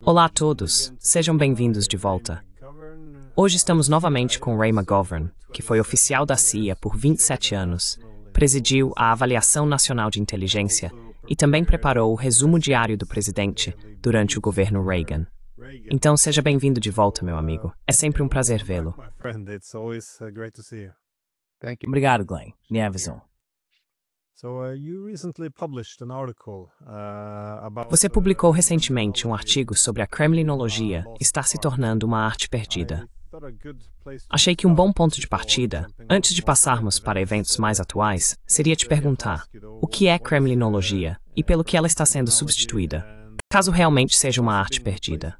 Olá a todos, sejam bem-vindos de volta. Hoje estamos novamente com Ray McGovern, que foi oficial da CIA por 27 anos, presidiu a Avaliação Nacional de Inteligência e também preparou o resumo diário do presidente durante o governo Reagan. Então seja bem-vindo de volta, meu amigo. É sempre um prazer vê-lo. Obrigado, Glenn. Minha visão. Você publicou recentemente um artigo sobre a Kremlinologia estar se tornando uma arte perdida. Achei que um bom ponto de partida, antes de passarmos para eventos mais atuais, seria te perguntar o que é Kremlinologia e pelo que ela está sendo substituída, caso realmente seja uma arte perdida.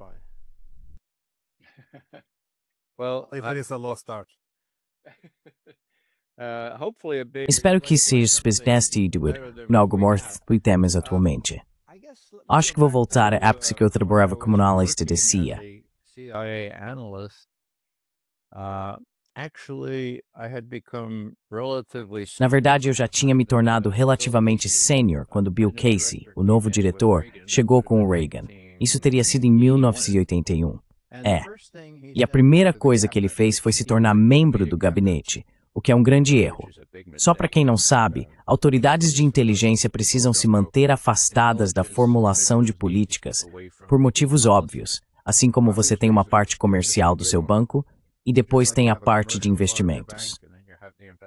Espero que seja especialmente em algo mais que temos atualmente. Acho que vou voltar à época que eu trabalhava como analista de CIA. Na verdade, eu já tinha me tornado relativamente sênior quando Bill Casey, o novo diretor, chegou com o Reagan. Isso teria sido em 1981. E a primeira coisa que ele fez foi se tornar membro do gabinete, o que é um grande erro. Só para quem não sabe, autoridades de inteligência precisam se manter afastadas da formulação de políticas por motivos óbvios, assim como você tem uma parte comercial do seu banco e depois tem a parte de investimentos.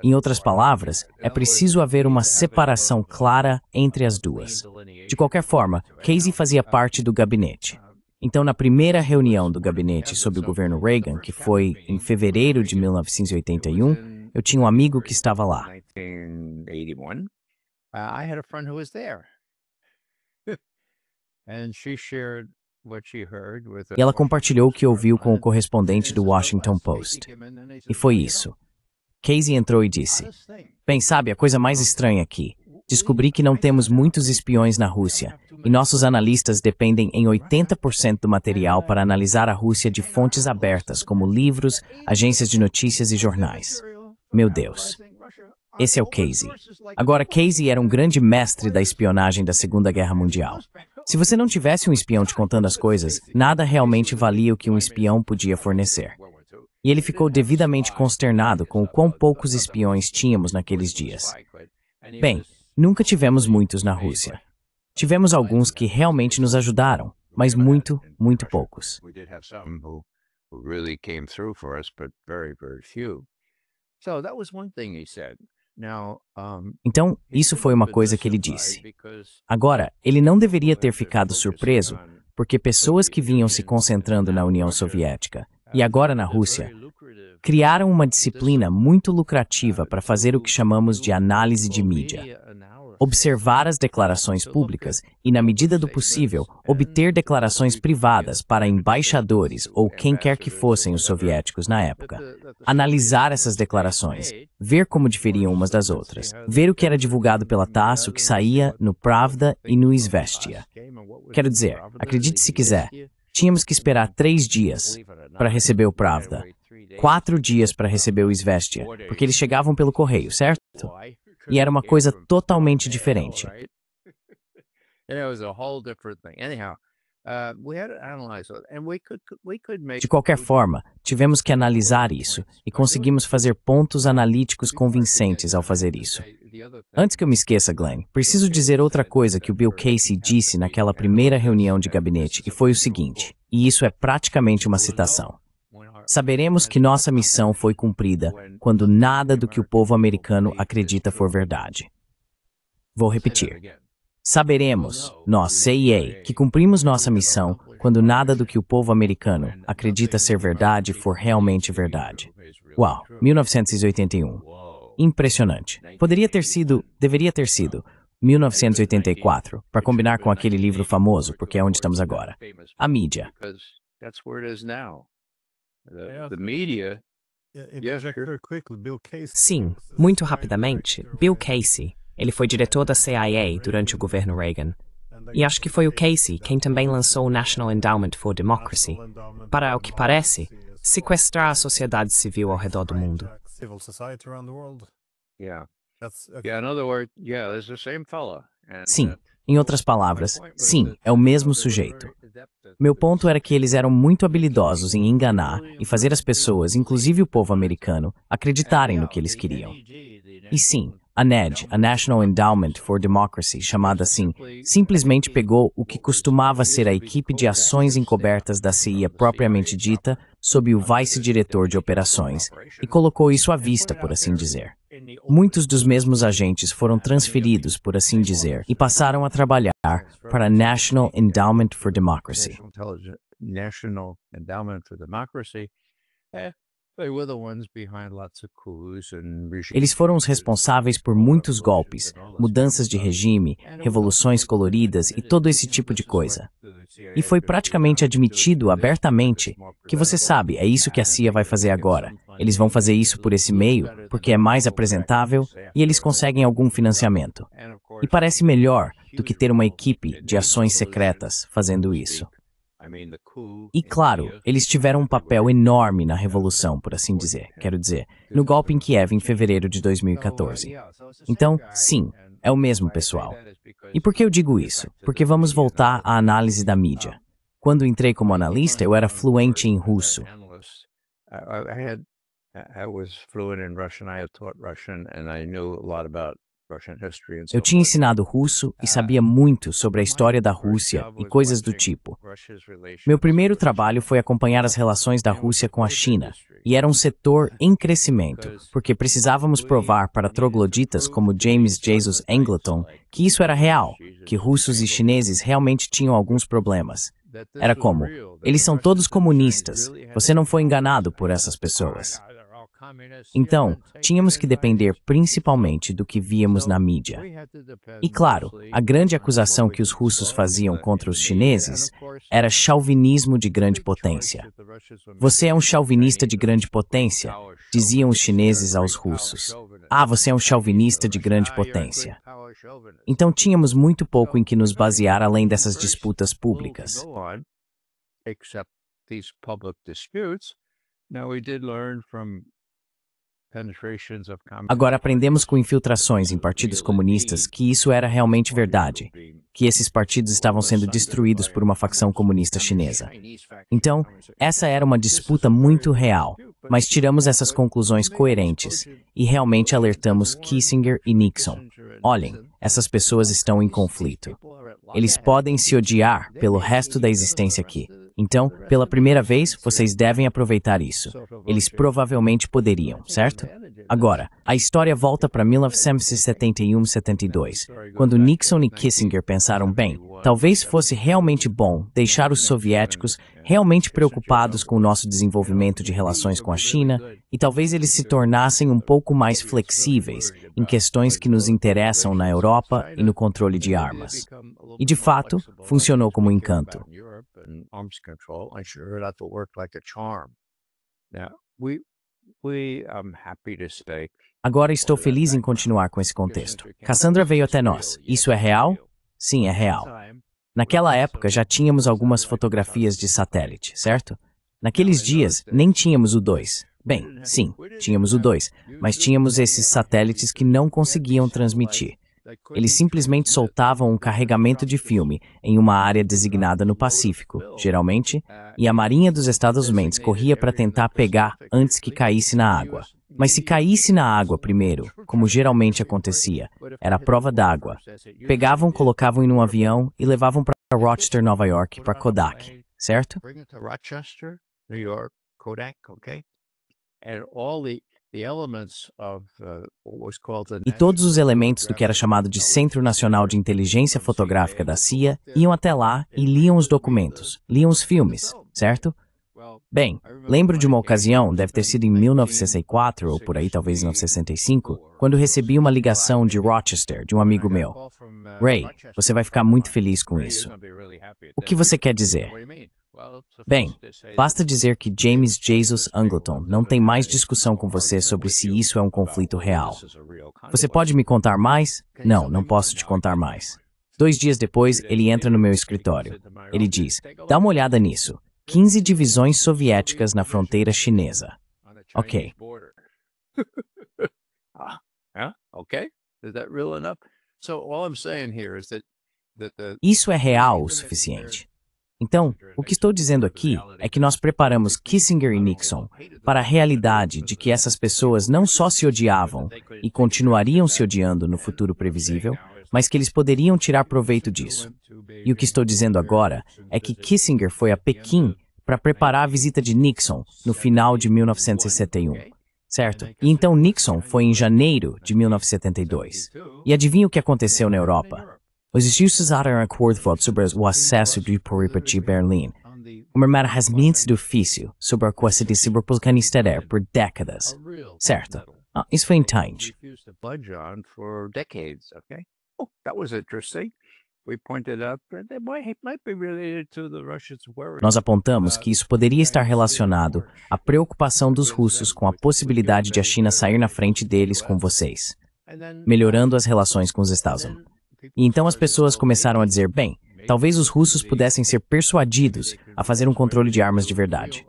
Em outras palavras, é preciso haver uma separação clara entre as duas. De qualquer forma, Casey fazia parte do gabinete. Então, na primeira reunião do gabinete sob o governo Reagan, que foi em fevereiro de 1981, eu tinha um amigo que estava lá. E ela compartilhou o que ouviu com o correspondente do Washington Post. E foi isso. Casey entrou e disse: "Bem, sabe, a coisa mais estranha aqui. Descobri que não temos muitos espiões na Rússia, e nossos analistas dependem em 80% do material para analisar a Rússia de fontes abertas, como livros, agências de notícias e jornais. Meu Deus. Esse é o Casey. Agora, Casey era um grande mestre da espionagem da Segunda Guerra Mundial. Se você não tivesse um espião te contando as coisas, nada realmente valia o que um espião podia fornecer. E ele ficou devidamente consternado com o quão poucos espiões tínhamos naqueles dias. Bem, nunca tivemos muitos na Rússia. Tivemos alguns que realmente nos ajudaram, mas muito, muito poucos. Então, isso foi uma coisa que ele disse. Agora, ele não deveria ter ficado surpreso, porque pessoas que vinham se concentrando na União Soviética e agora na Rússia criaram uma disciplina muito lucrativa para fazer o que chamamos de análise de mídia. Observar as declarações públicas e, na medida do possível, obter declarações privadas para embaixadores ou quem quer que fossem os soviéticos na época. Analisar essas declarações, ver como diferiam umas das outras, ver o que era divulgado pela TASS, o que saía no Pravda e no Izvestia. Quero dizer, acredite se quiser, tínhamos que esperar 3 dias para receber o Pravda, 4 dias para receber o Izvestia, porque eles chegavam pelo correio, certo? E era uma coisa totalmente diferente. De qualquer forma, tivemos que analisar isso e conseguimos fazer pontos analíticos convincentes ao fazer isso. Antes que eu me esqueça, Glenn, preciso dizer outra coisa que o Bill Casey disse naquela primeira reunião de gabinete, e foi o seguinte, e isso é praticamente uma citação. Saberemos que nossa missão foi cumprida quando nada do que o povo americano acredita for verdade. Vou repetir. Saberemos, nós, CIA, que cumprimos nossa missão quando nada do que o povo americano acredita ser verdade for realmente verdade. Uau, 1981. Impressionante. Deveria ter sido 1984, para combinar com aquele livro famoso, porque é onde estamos agora. A mídia. Sim, muito rapidamente, Bill Casey, ele foi diretor da CIA durante o governo Reagan. E acho que foi o Casey quem também lançou o National Endowment for Democracy, para, ao que parece, sequestrar a sociedade civil ao redor do mundo. Sim, Em outras palavras, sim, é o mesmo sujeito. Meu ponto era que eles eram muito habilidosos em enganar e fazer as pessoas, inclusive o povo americano, acreditarem no que eles queriam. E sim, a NED, a National Endowment for Democracy, chamada assim, simplesmente pegou o que costumava ser a equipe de ações encobertas da CIA propriamente dita, sob o vice-diretor de operações, e colocou isso à vista, por assim dizer. Muitos dos mesmos agentes foram transferidos, por assim dizer, e passaram a trabalhar para a National Endowment for Democracy. National Endowment for Democracy. They were the ones behind lots of coups and Eles foram os responsáveis por muitos golpes, mudanças de regime, revoluções coloridas e todo esse tipo de coisa. E foi praticamente admitido abertamente que você sabe, é isso que a CIA vai fazer agora. Eles vão fazer isso por esse meio, porque é mais apresentável e eles conseguem algum financiamento. E parece melhor do que ter uma equipe de ações secretas fazendo isso. E claro, eles tiveram um papel enorme na revolução, por assim dizer, quero dizer, no golpe em Kiev em fevereiro de 2014. Então, sim, é o mesmo pessoal. E por que eu digo isso? Porque vamos voltar à análise da mídia. Quando entrei como analista, eu era fluente em russo. I was fluent in Russian. I had taught Russian, and I knew a lot about Russian history and so Eu tinha forth. ensinado russo e sabia muito sobre a história da Rússia e coisas do tipo. Meu primeiro trabalho foi acompanhar as relações da Rússia com a China, e era um setor em crescimento, porque precisávamos provar para trogloditas como James Jesus Angleton que isso era real, que russos e chineses realmente tinham alguns problemas. Era como, eles são todos comunistas, você não foi enganado por essas pessoas. Então, tínhamos que depender principalmente do que víamos na mídia. E claro, a grande acusação que os russos faziam contra os chineses era chauvinismo de grande potência. Você é um chauvinista de grande potência, diziam os chineses aos russos. Ah, você é um chauvinista de grande potência. Então tínhamos muito pouco em que nos basear além dessas disputas públicas. Agora aprendemos com infiltrações em partidos comunistas que isso era realmente verdade, que esses partidos estavam sendo destruídos por uma facção comunista chinesa. Então, essa era uma disputa muito real, mas tiramos essas conclusões coerentes e realmente alertamos Kissinger e Nixon. Olhem, essas pessoas estão em conflito. Eles podem se odiar pelo resto da existência aqui. Então, pela primeira vez, vocês devem aproveitar isso. Eles provavelmente poderiam, certo? Agora, a história volta para 1971-72, quando Nixon e Kissinger pensaram, bem, talvez fosse realmente bom deixar os soviéticos realmente preocupados com o nosso desenvolvimento de relações com a China, e talvez eles se tornassem um pouco mais flexíveis em questões que nos interessam na Europa e no controle de armas. E de fato, funcionou como um encanto. Agora estou feliz em continuar com esse contexto. Cassandra veio até nós. Isso é real? Sim, é real. Naquela época já tínhamos algumas fotografias de satélite, certo? Naqueles dias nem tínhamos o 2. Bem, sim, tínhamos o 2, mas tínhamos esses satélites que não conseguiam transmitir. Eles simplesmente soltavam um carregamento de filme em uma área designada no Pacífico, geralmente, e a Marinha dos Estados Unidos corria para tentar pegar antes que caísse na água. Mas se caísse na água primeiro, como geralmente acontecia, era a prova d'água. Pegavam, colocavam em um avião e levavam para Rochester, Nova York, para Kodak, certo? E todos os elementos do que era chamado de Centro Nacional de Inteligência Fotográfica da CIA iam até lá e liam os documentos, liam os filmes, certo? Bem, lembro de uma ocasião, deve ter sido em 1964 ou por aí, talvez em 1965, quando recebi uma ligação de Rochester, de um amigo meu. Ray, você vai ficar muito feliz com isso. O que você quer dizer? Bem, basta dizer que James Jesus Angleton não tem mais discussão com você sobre se isso é um conflito real. Você pode me contar mais? Não, não posso te contar mais. 2 dias depois, ele entra no meu escritório. Ele diz, dá uma olhada nisso. 15 divisões soviéticas na fronteira chinesa. Ok. Okay. Is that real enough? So all I'm saying here is that Isso é real o suficiente. Então, o que estou dizendo aqui é que nós preparamos Kissinger e Nixon para a realidade de que essas pessoas não só se odiavam e continuariam se odiando no futuro previsível, mas que eles poderiam tirar proveito disso. E o que estou dizendo agora é que Kissinger foi a Pequim para preparar a visita de Nixon no final de 1961, certo? E então Nixon foi em janeiro de 1972. E adivinha o que aconteceu na Europa? Os juízes fizeram acordo sobre o acesso do Iporipa de Berlim. Uma marca muito difícil sobre a coisa de cyberpolcanisteder por décadas, certo? Isso foi importante. Nós apontamos que isso poderia estar relacionado à preocupação dos russos com a possibilidade de a China sair na frente deles com vocês, melhorando as relações com os Estados Unidos. E então as pessoas começaram a dizer, bem, talvez os russos pudessem ser persuadidos a fazer um controle de armas de verdade.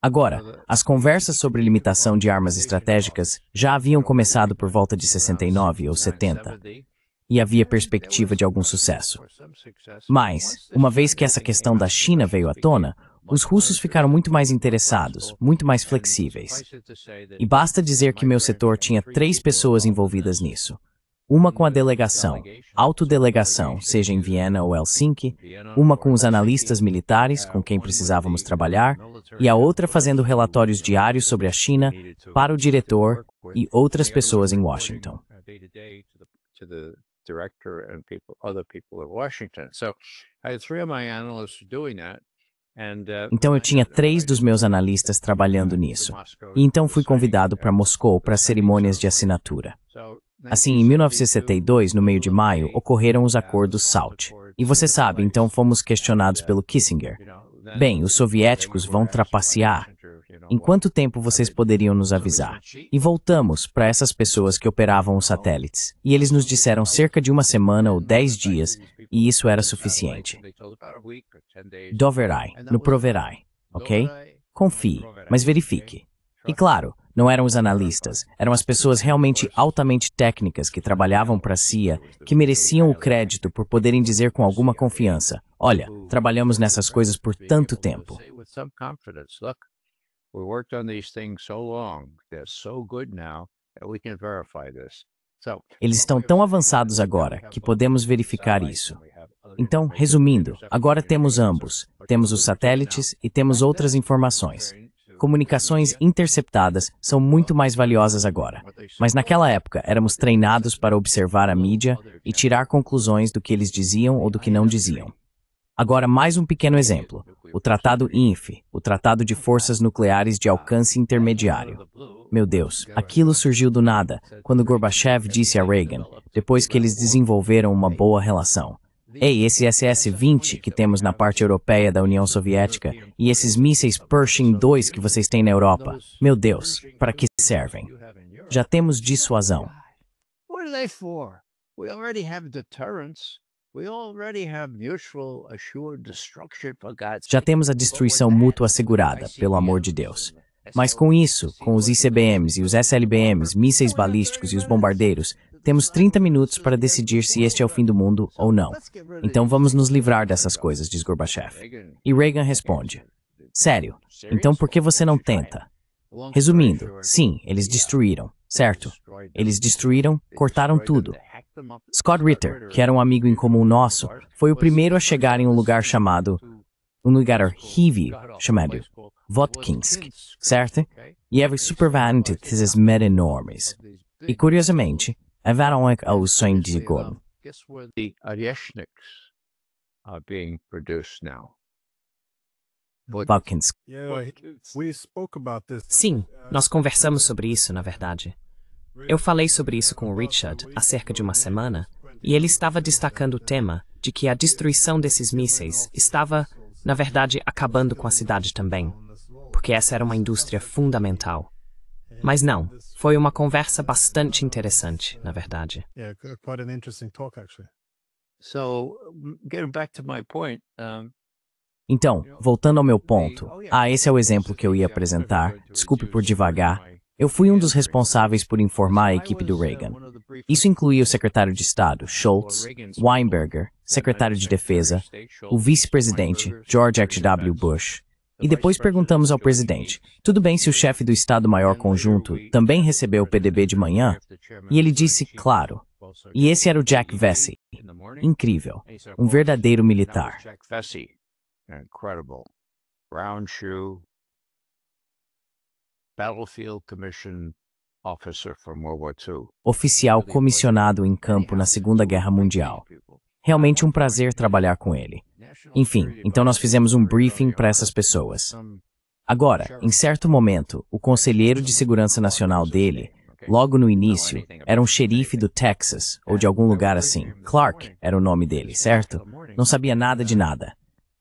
Agora, as conversas sobre limitação de armas estratégicas já haviam começado por volta de 69 ou 70, e havia perspectiva de algum sucesso. Mas, uma vez que essa questão da China veio à tona, os russos ficaram muito mais interessados, muito mais flexíveis. E basta dizer que meu setor tinha 3 pessoas envolvidas nisso. Uma com a delegação, autodelegação, seja em Viena ou Helsinki, uma com os analistas militares com quem precisávamos trabalhar, e a outra fazendo relatórios diários sobre a China para o diretor e outras pessoas em Washington. Então eu tinha 3 dos meus analistas trabalhando nisso, e então fui convidado para Moscou para cerimônias de assinatura. Assim, em 1962, no meio de maio, ocorreram os acordos SALT. E você sabe, então fomos questionados pelo Kissinger. Bem, os soviéticos vão trapacear. Em quanto tempo vocês poderiam nos avisar? E voltamos para essas pessoas que operavam os satélites. E eles nos disseram cerca de 1 semana ou 10 dias, e isso era suficiente. Doverai, no proverai, ok? Confie, mas verifique. E claro, não eram os analistas, eram as pessoas realmente altamente técnicas que trabalhavam para a CIA, que mereciam o crédito por poderem dizer com alguma confiança, olha, trabalhamos nessas coisas por tanto tempo. Eles estão tão avançados agora que podemos verificar isso. Então, resumindo, agora temos ambos. Temos os satélites e temos outras informações. Comunicações interceptadas são muito mais valiosas agora. Mas naquela época, éramos treinados para observar a mídia e tirar conclusões do que eles diziam ou do que não diziam. Agora, mais um pequeno exemplo. O Tratado INF, o Tratado de Forças Nucleares de Alcance Intermediário. Meu Deus, aquilo surgiu do nada, quando Gorbachev disse a Reagan, depois que eles desenvolveram uma boa relação. Ei, esse SS-20 que temos na parte europeia da União Soviética e esses mísseis Pershing II que vocês têm na Europa, meu Deus, para que servem? Já temos dissuasão. Já temos a destruição mútua assegurada, pelo amor de Deus. Mas com isso, com os ICBMs e os SLBMs, mísseis balísticos e os bombardeiros, temos 30 minutos para decidir se este é o fim do mundo ou não. Então vamos nos livrar dessas coisas, diz Gorbachev. E Reagan responde, sério, então por que você não tenta? Resumindo, sim, eles destruíram, certo? Eles destruíram, cortaram tudo. Scott Ritter, que era um amigo em comum nosso, foi o primeiro a chegar em um lugar horrível, chamado Votkinsk, certo? E havia supervante desses medo enormes. E curiosamente, haveram os sonhos de Gordon. Votkinsk. Sim, nós conversamos sobre isso, na verdade. Eu falei sobre isso com o Richard há cerca de 1 semana, e ele estava destacando o tema de que a destruição desses mísseis estava, na verdade, acabando com a cidade também, porque essa era uma indústria fundamental. Mas não, foi uma conversa bastante interessante, na verdade. Então, voltando ao meu ponto, esse é o exemplo que eu ia apresentar, desculpe por devagar, Eu fui um dos responsáveis por informar a equipe do Reagan. Isso incluía o secretário de Estado, Shultz, Weinberger, secretário de Defesa, o vice-presidente, George H.W. Bush. E depois perguntamos ao presidente, tudo bem se o chefe do Estado-Maior Conjunto também recebeu o PDB de manhã? E ele disse, claro. E esse era o Jack Vesey. Incrível. Um verdadeiro militar. Brown shoe, Battlefield Commission officer from World War II. Oficial comissionado em campo na Segunda Guerra Mundial. Realmente um prazer trabalhar com ele. Enfim, então nós fizemos um briefing para essas pessoas. Agora, em certo momento, o conselheiro de segurança nacional dele, logo no início, era um xerife do Texas, ou de algum lugar assim. Clark era o nome dele, certo? Não sabia nada de nada.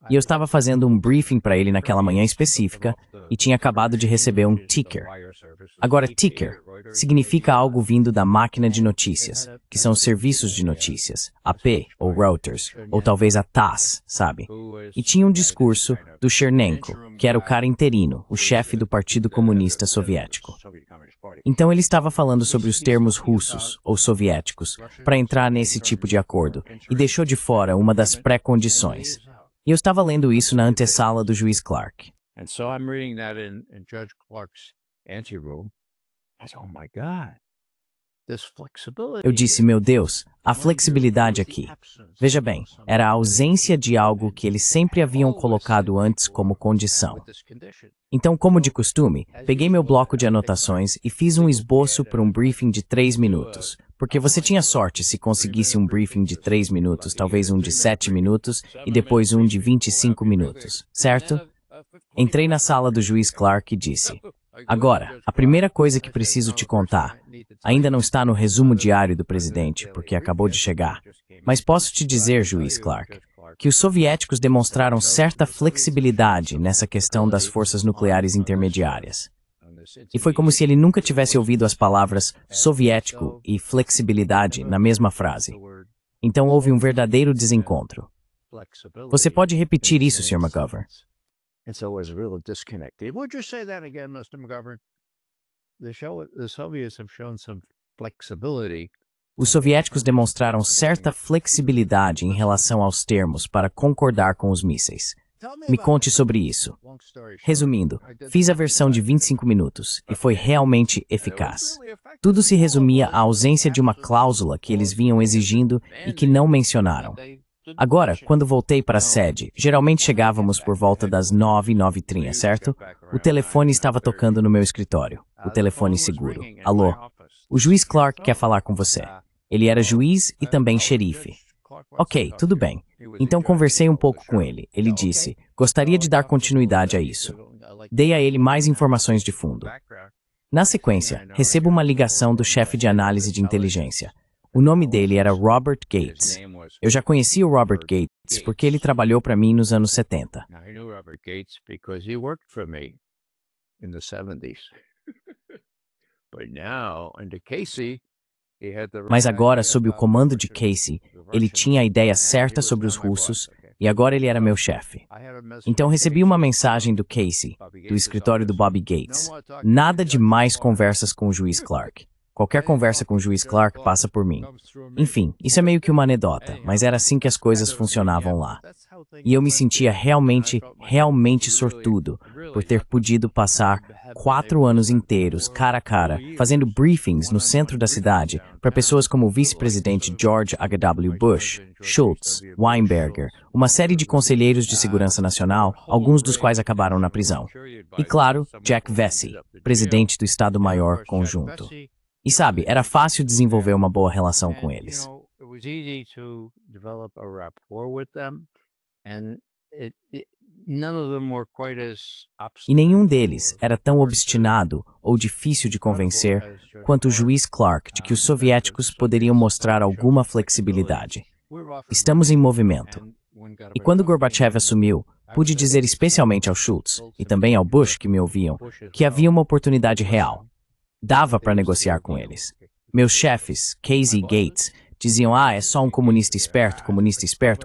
E eu estava fazendo um briefing para ele naquela manhã específica e tinha acabado de receber um ticker. Agora, ticker significa algo vindo da máquina de notícias, que são os serviços de notícias, AP ou Reuters, ou talvez a TASS, sabe? E tinha um discurso do Chernenko, que era o cara interino, o chefe do Partido Comunista Soviético. Então ele estava falando sobre os termos russos ou soviéticos para entrar nesse tipo de acordo e deixou de fora uma das pré-condições. E eu estava lendo isso na antessala do juiz Clark. And so I'm reading that in Judge Clark's anteroom. I said, oh my God, this flexibility. Eu disse, meu Deus, a flexibilidade aqui. Veja bem, era a ausência de algo que eles sempre haviam colocado antes como condição. Então, como de costume, peguei meu bloco de anotações e fiz um esboço para um briefing de 3 minutos. Porque você tinha sorte se conseguisse um briefing de 3 minutos, talvez um de 7 minutos e depois um de 25 minutos, certo? Entrei na sala do juiz Clark e disse, agora, a primeira coisa que preciso te contar, ainda não está no resumo diário do presidente, porque acabou de chegar, mas posso te dizer, juiz Clark, que os soviéticos demonstraram certa flexibilidade nessa questão das forças nucleares intermediárias. E foi como se ele nunca tivesse ouvido as palavras soviético e flexibilidade na mesma frase. Então houve um verdadeiro desencontro. Você pode repetir isso, Sr. McGovern? And so it was a real disconnect. Would you say that again, Mr. McGovern? The Soviets have shown some flexibility. Os soviéticos demonstraram certa flexibilidade em relação aos termos para concordar com os mísseis. Me conte sobre isso. Resumindo, fiz a versão de 25 minutos e foi realmente eficaz. Tudo se resumia à ausência de uma cláusula que eles vinham exigindo e que não mencionaram. Agora, quando voltei para a sede, geralmente chegávamos por volta das 9, 9h30, certo? O telefone estava tocando no meu escritório. O telefone seguro. Alô? O juiz Clark quer falar com você. Ele era juiz e também xerife. Ok, tudo bem. Então conversei um pouco com ele. Ele disse, gostaria de dar continuidade a isso. Dei a ele mais informações de fundo. Na sequência, recebo uma ligação do chefe de análise de inteligência. O nome dele era Robert Gates. Eu já conhecia o Robert Gates porque ele trabalhou para mim nos anos 70. Mas agora, sob o comando de Casey, ele tinha a ideia certa sobre os russos e agora ele era meu chefe. Então recebi uma mensagem do Casey, do escritório do Bob Gates. Nada de mais conversas com o juiz Clark. Qualquer conversa com o juiz Clark passa por mim. Enfim, isso é meio que uma anedota, mas era assim que as coisas funcionavam lá. E eu me sentia realmente sortudo por ter podido passar 4 anos inteiros, cara a cara, fazendo briefings no centro da cidade para pessoas como o vice-presidente George H.W. Bush, Shultz, Weinberger, uma série de conselheiros de segurança nacional, alguns dos quais acabaram na prisão. E claro, Jack Vesey, presidente do Estado-Maior Conjunto. E sabe, era fácil desenvolver uma boa relação com eles. E nenhum deles era tão obstinado ou difícil de convencer quanto o juiz Clark de que os soviéticos poderiam mostrar alguma flexibilidade. Estamos em movimento. E quando Gorbachev assumiu, pude dizer especialmente ao Shultz e também ao Bush que me ouviam que havia uma oportunidade real. Dava para negociar com eles. Meus chefes, Casey e Gates, diziam, é só um comunista esperto,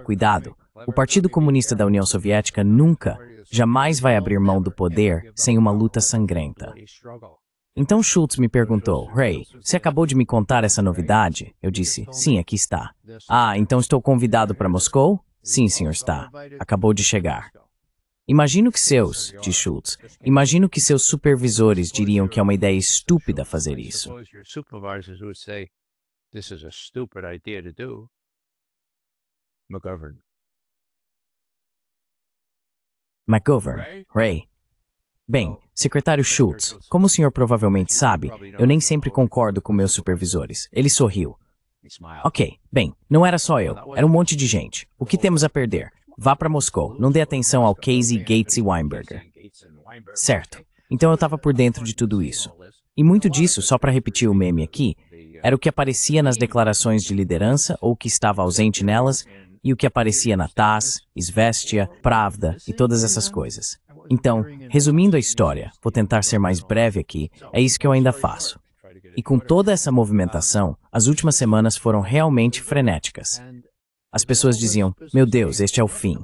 cuidado. O Partido Comunista da União Soviética nunca, jamais vai abrir mão do poder sem uma luta sangrenta. Então Schultz me perguntou, Ray, você acabou de me contar essa novidade? Eu disse, sim, aqui está. Ah, então estou convidado para Moscou? Sim, senhor, está. Acabou de chegar. Imagino que diz Schultz, imagino que seus supervisores diriam que é uma ideia estúpida fazer isso. McGovern, Ray. Bem, secretário Schultz, como o senhor provavelmente sabe, eu nem sempre concordo com meus supervisores. Ele sorriu. Ok, bem, não era só eu, era um monte de gente. O que temos a perder? Vá para Moscou, não dê atenção ao Casey, Gates e Weinberger. Certo, então eu estava por dentro de tudo isso. E muito disso, só para repetir o meme aqui, era o que aparecia nas declarações de liderança ou o que estava ausente nelas, e o que aparecia na TASS, Izvestia, Pravda e todas essas coisas. Então, resumindo a história, vou tentar ser mais breve aqui, é isso que eu ainda faço. E com toda essa movimentação, as últimas semanas foram realmente frenéticas. As pessoas diziam, meu Deus, este é o fim.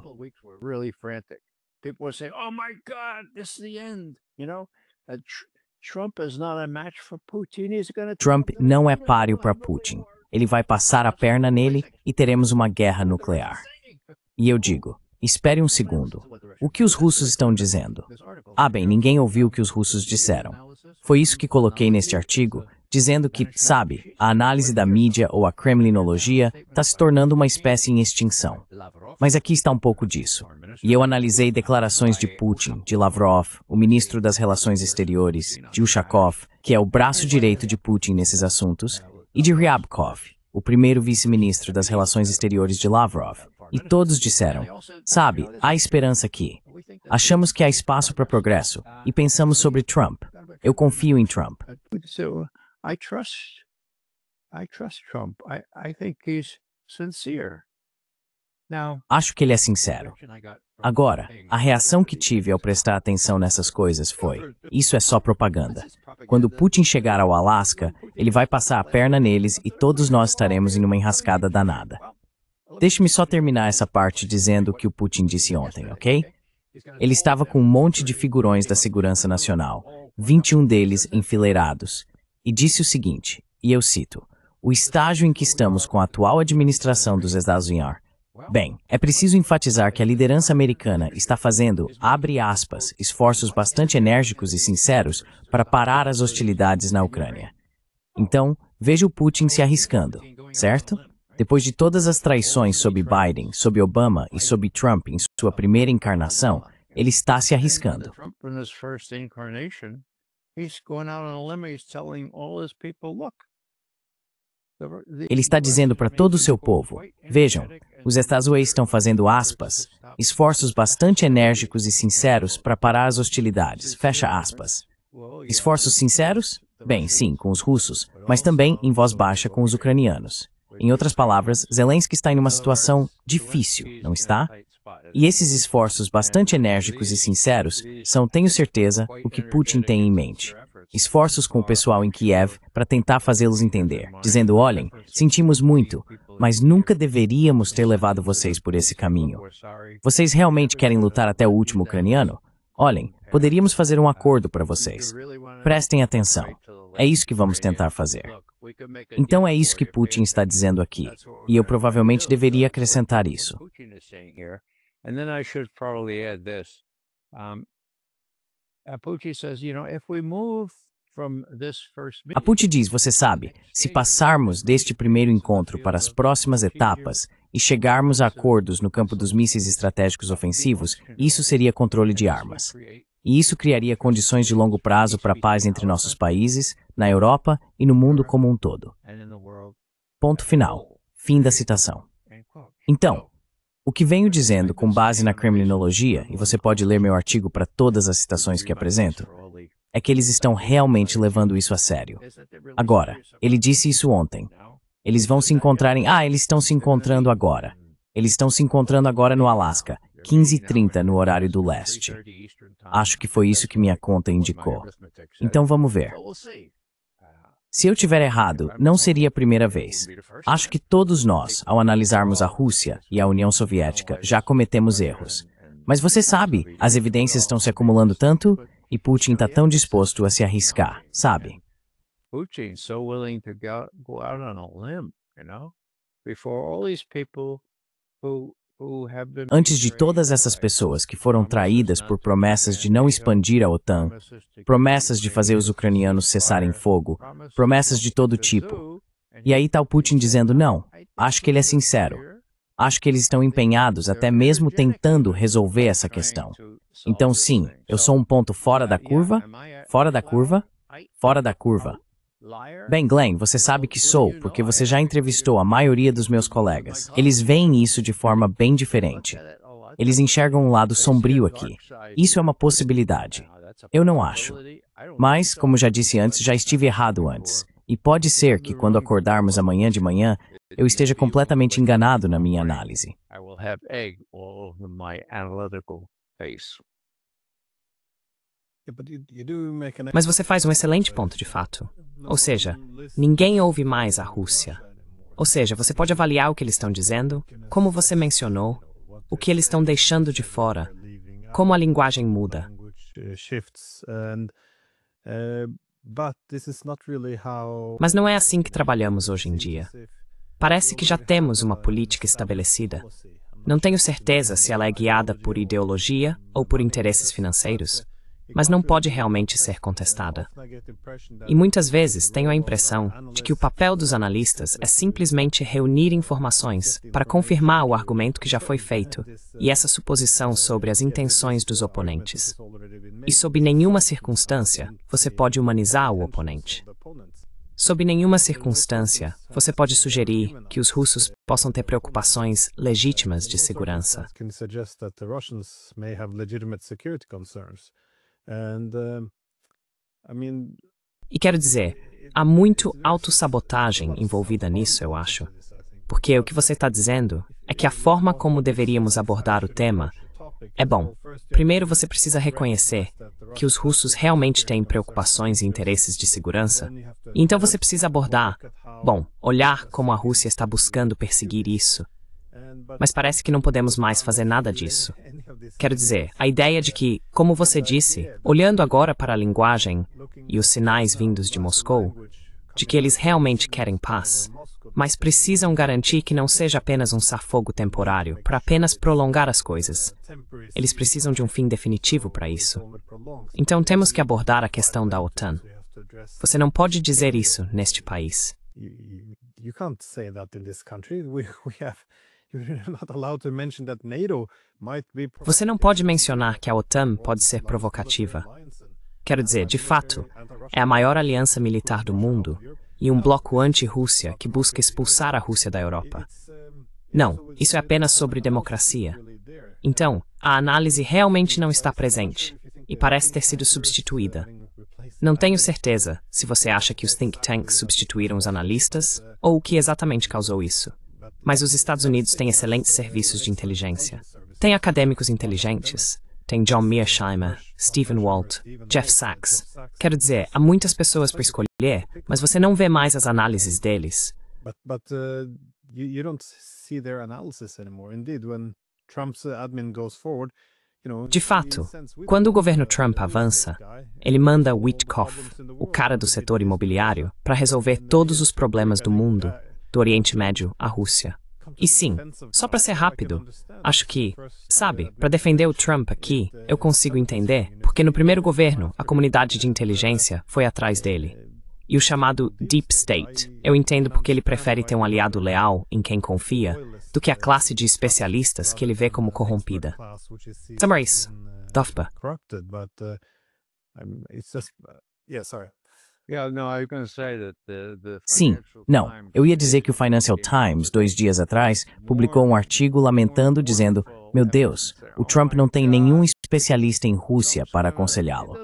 Trump não é páreo para Putin. Ele vai passar a perna nele e teremos uma guerra nuclear. E eu digo, espere um segundo. O que os russos estão dizendo? Ah, bem, ninguém ouviu o que os russos disseram. Foi isso que coloquei neste artigo, dizendo que, sabe, a análise da mídia ou a kremlinologia está se tornando uma espécie em extinção. Mas aqui está um pouco disso. E eu analisei declarações de Putin, de Lavrov, o ministro das Relações Exteriores, de Ushakov, que é o braço direito de Putin nesses assuntos, e de Ryabkov, o primeiro vice-ministro das Relações Exteriores de Lavrov. E todos disseram, sabe, há esperança aqui. Achamos que há espaço para progresso e pensamos sobre Trump. Eu confio em Trump. I trust Trump. I think he's sincere. Now, Acho que ele é sincero. Agora, a reação que tive ao prestar atenção nessas coisas foi, isso é só propaganda. Quando Putin chegar ao Alasca, ele vai passar a perna neles e todos nós estaremos em uma enrascada danada. Deixe-me só terminar essa parte dizendo o que o Putin disse ontem, ok? Ele estava com um monte de figurões da segurança nacional, 21 deles enfileirados, e disse o seguinte, e eu cito, o estágio em que estamos com a atual administração dos Estados Unidos. Bem, é preciso enfatizar que a liderança americana está fazendo, abre aspas, esforços bastante enérgicos e sinceros para parar as hostilidades na Ucrânia. Então, veja o Putin se arriscando, certo? Depois de todas as traições sob Biden, sob Obama e sob Trump em sua primeira encarnação, ele está se arriscando. Ele está dizendo para todo o seu povo, vejam, os Estados Unidos estão fazendo aspas, esforços bastante enérgicos e sinceros para parar as hostilidades, fecha aspas. Esforços sinceros? Bem, sim, com os russos, mas também em voz baixa com os ucranianos. Em outras palavras, Zelensky está em uma situação difícil, não está? E esses esforços bastante enérgicos e sinceros são, tenho certeza, o que Putin tem em mente. Esforços com o pessoal em Kiev para tentar fazê-los entender, dizendo, olhem, sentimos muito, mas nunca deveríamos ter levado vocês por esse caminho. Vocês realmente querem lutar até o último ucraniano? Olhem, poderíamos fazer um acordo para vocês. Prestem atenção. É isso que vamos tentar fazer. Então é isso que Putin está dizendo aqui, e eu provavelmente deveria acrescentar isso. A Putin diz, você sabe, se passarmos deste primeiro encontro para as próximas etapas e chegarmos a acordos no campo dos mísseis estratégicos ofensivos, isso seria controle de armas. E isso criaria condições de longo prazo para a paz entre nossos países, na Europa e no mundo como um todo. Ponto final. Fim da citação. Então, o que venho dizendo com base na kremlinologia, e você pode ler meu artigo para todas as citações que apresento, é que eles estão realmente levando isso a sério. Agora, ele disse isso ontem. Eles vão se encontrar eles estão se encontrando agora. Eles estão se encontrando agora no Alasca, 15h30 no horário do leste. Acho que foi isso que minha conta indicou. Então vamos ver. Se eu tiver errado, não seria a primeira vez. Acho que todos nós, ao analisarmos a Rússia e a União Soviética, já cometemos erros. Mas você sabe, as evidências estão se acumulando tanto, E Putin tá tão disposto a se arriscar, sabe? Putin so willing to go out on a limb, before all these people who have been Antes de todas essas pessoas que foram traídas por promessas de não expandir a OTAN, promessas de fazer os ucranianos cessarem fogo, promessas de todo tipo. E aí tá o Putin dizendo não. Acho que ele é sincero. Acho que eles estão empenhados até mesmo tentando resolver essa questão. Então sim, eu sou um ponto fora da curva? Fora da curva? Fora da curva. Bem, Glenn, você sabe que sou, porque você já entrevistou a maioria dos meus colegas. Eles veem isso de forma bem diferente. Eles enxergam um lado sombrio aqui. Isso é uma possibilidade. Eu não acho. Mas, como já disse antes, já estive errado antes. E pode ser que, quando acordarmos amanhã de manhã, eu esteja completamente enganado na minha análise. Mas você faz um excelente ponto de fato. Ou seja, ninguém ouve mais a Rússia. Ou seja, você pode avaliar o que eles estão dizendo, como você mencionou, o que eles estão deixando de fora, como a linguagem muda. Mas não é assim que trabalhamos hoje em dia. Parece que já temos uma política estabelecida. Não tenho certeza se ela é guiada por ideologia ou por interesses financeiros, mas não pode realmente ser contestada. E muitas vezes tenho a impressão de que o papel dos analistas é simplesmente reunir informações para confirmar o argumento que já foi feito e essa suposição sobre as intenções dos oponentes. E sob nenhuma circunstância você pode humanizar o oponente. Sob nenhuma circunstância você pode sugerir que os russos possam ter preocupações legítimas de segurança. E quero dizer, há muito autossabotagem envolvida nisso, eu acho. Porque o que você está dizendo é que a forma como deveríamos abordar o tema é bom. Primeiro você precisa reconhecer que os russos realmente têm preocupações e interesses de segurança, e então você precisa abordar, olhar como a Rússia está buscando perseguir isso. Mas parece que não podemos mais fazer nada disso. Quero dizer, a ideia de que, como você disse, olhando agora para a linguagem e os sinais vindos de Moscou, de que eles realmente querem paz, mas precisam garantir que não seja apenas um cessar-fogo temporário para apenas prolongar as coisas. Eles precisam de um fim definitivo para isso. Então temos que abordar a questão da OTAN. Você não pode dizer isso neste país. Você não pode mencionar que a OTAN pode ser provocativa. Quero dizer, de fato, é a maior aliança militar do mundo e um bloco anti-Rússia que busca expulsar a Rússia da Europa. Não, isso é apenas sobre democracia. Então, a análise realmente não está presente e parece ter sido substituída. Não tenho certeza se você acha que os think tanks substituíram os analistas ou o que exatamente causou isso. Mas os Estados Unidos têm excelentes serviços de inteligência. Tem acadêmicos inteligentes. Tem John Mearsheimer, Stephen Walt, Jeff Sachs. Quero dizer, há muitas pessoas para escolher, mas você não vê mais as análises deles. De fato, quando o governo Trump avança, ele manda Witkoff, o cara do setor imobiliário, para resolver todos os problemas do mundo, do Oriente Médio à Rússia. E sim, só para ser rápido, acho que, para defender o Trump aqui, eu consigo entender, porque no primeiro governo, a comunidade de inteligência foi atrás dele. E o chamado Deep State, eu entendo porque ele prefere ter um aliado leal em quem confia, do que a classe de especialistas que ele vê como corrompida. Samaris, Dofba. Sim, não. Eu ia dizer que o Financial Times, 2 dias atrás, publicou um artigo lamentando, dizendo: meu Deus, o Trump não tem nenhum especialista em Rússia para aconselhá-lo.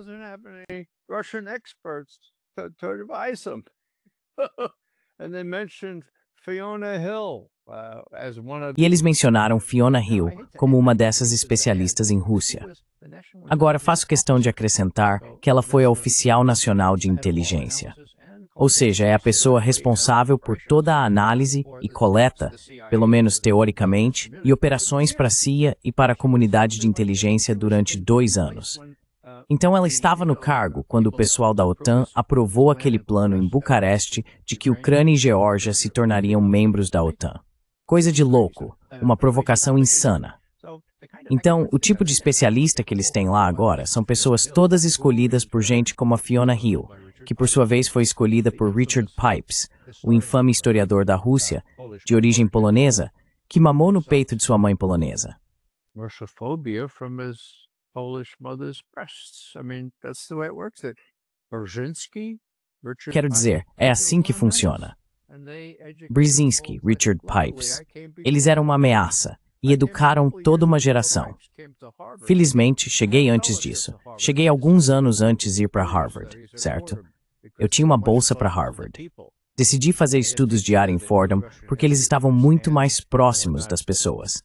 E eles mencionaram Fiona Hill como uma dessas especialistas em Rússia. Agora, faço questão de acrescentar que ela foi a oficial nacional de inteligência. Ou seja, é a pessoa responsável por toda a análise e coleta, pelo menos teoricamente, e operações para a CIA e para a comunidade de inteligência durante 2 anos. Então ela estava no cargo quando o pessoal da OTAN aprovou aquele plano em Bucareste de que Ucrânia e Geórgia se tornariam membros da OTAN. Coisa de louco, uma provocação insana. Então, o tipo de especialista que eles têm lá agora são pessoas todas escolhidas por gente como a Fiona Hill, que por sua vez foi escolhida por Richard Pipes, o infame historiador da Rússia, de origem polonesa, que mamou no peito de sua mãe polonesa. Mersophobia from his Polish mother's breasts. I mean, that's the way it works. Brzezinski, Richard Quero dizer, é assim que funciona. Brzezinski, Richard Pipes, eles eram uma ameaça e educaram toda uma geração. Felizmente, cheguei antes disso. Cheguei alguns anos antes de ir para Harvard, certo? Eu tinha uma bolsa para Harvard. Decidi fazer estudos de área em Fordham porque eles estavam muito mais próximos das pessoas.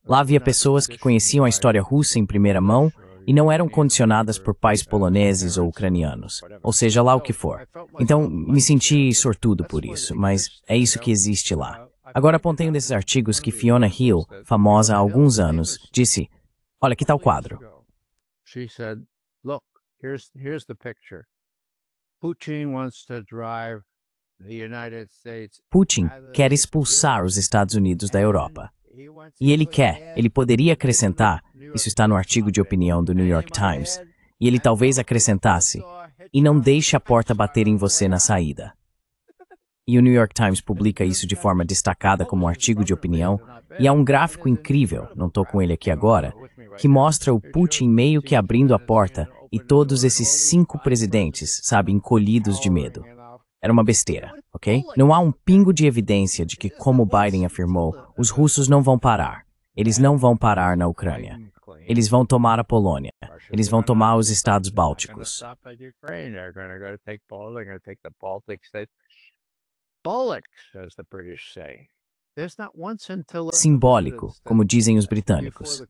Lá havia pessoas que conheciam a história russa em primeira mão e não eram condicionadas por pais poloneses ou ucranianos, ou seja lá o que for. Então, me senti sortudo por isso, mas é isso que existe lá. Agora apontei um desses artigos que Fiona Hill, famosa há alguns anos, disse, olha que tal o quadro. She said, look, here's the picture. Putin wants to drive the United States. Putin quer expulsar os Estados Unidos da Europa. E ele poderia acrescentar, isso está no artigo de opinião do New York Times, e ele talvez acrescentasse, e não deixe a porta bater em você na saída. E o New York Times publica isso de forma destacada como um artigo de opinião, e há um gráfico incrível, não estou com ele aqui agora, que mostra o Putin meio que abrindo a porta e todos esses 5 presidentes, sabe, encolhidos de medo. Era uma besteira, ok? Não há um pingo de evidência de que, como Biden afirmou, os russos não vão parar. Eles não vão parar na Ucrânia. Eles vão tomar a Polônia. Eles vão tomar os estados bálticos. Simbólico, como dizem os britânicos.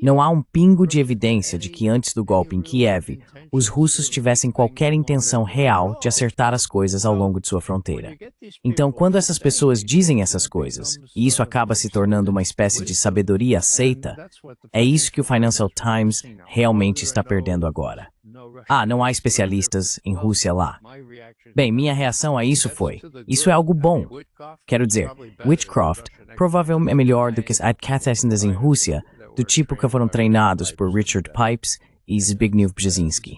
Não há um pingo de evidência de que antes do golpe em Kiev, os russos tivessem qualquer intenção real de acertar as coisas ao longo de sua fronteira. Então, quando essas pessoas dizem essas coisas, e isso acaba se tornando uma espécie de sabedoria aceita, é isso que o Financial Times realmente está perdendo agora. Ah, não há especialistas em Rússia lá. Bem, minha reação a isso foi, isso é algo bom. Quero dizer, Witchcraft provavelmente é melhor do que as adcatecindas em Rússia, do tipo que foram treinados por Richard Pipes e Zbigniew Brzezinski.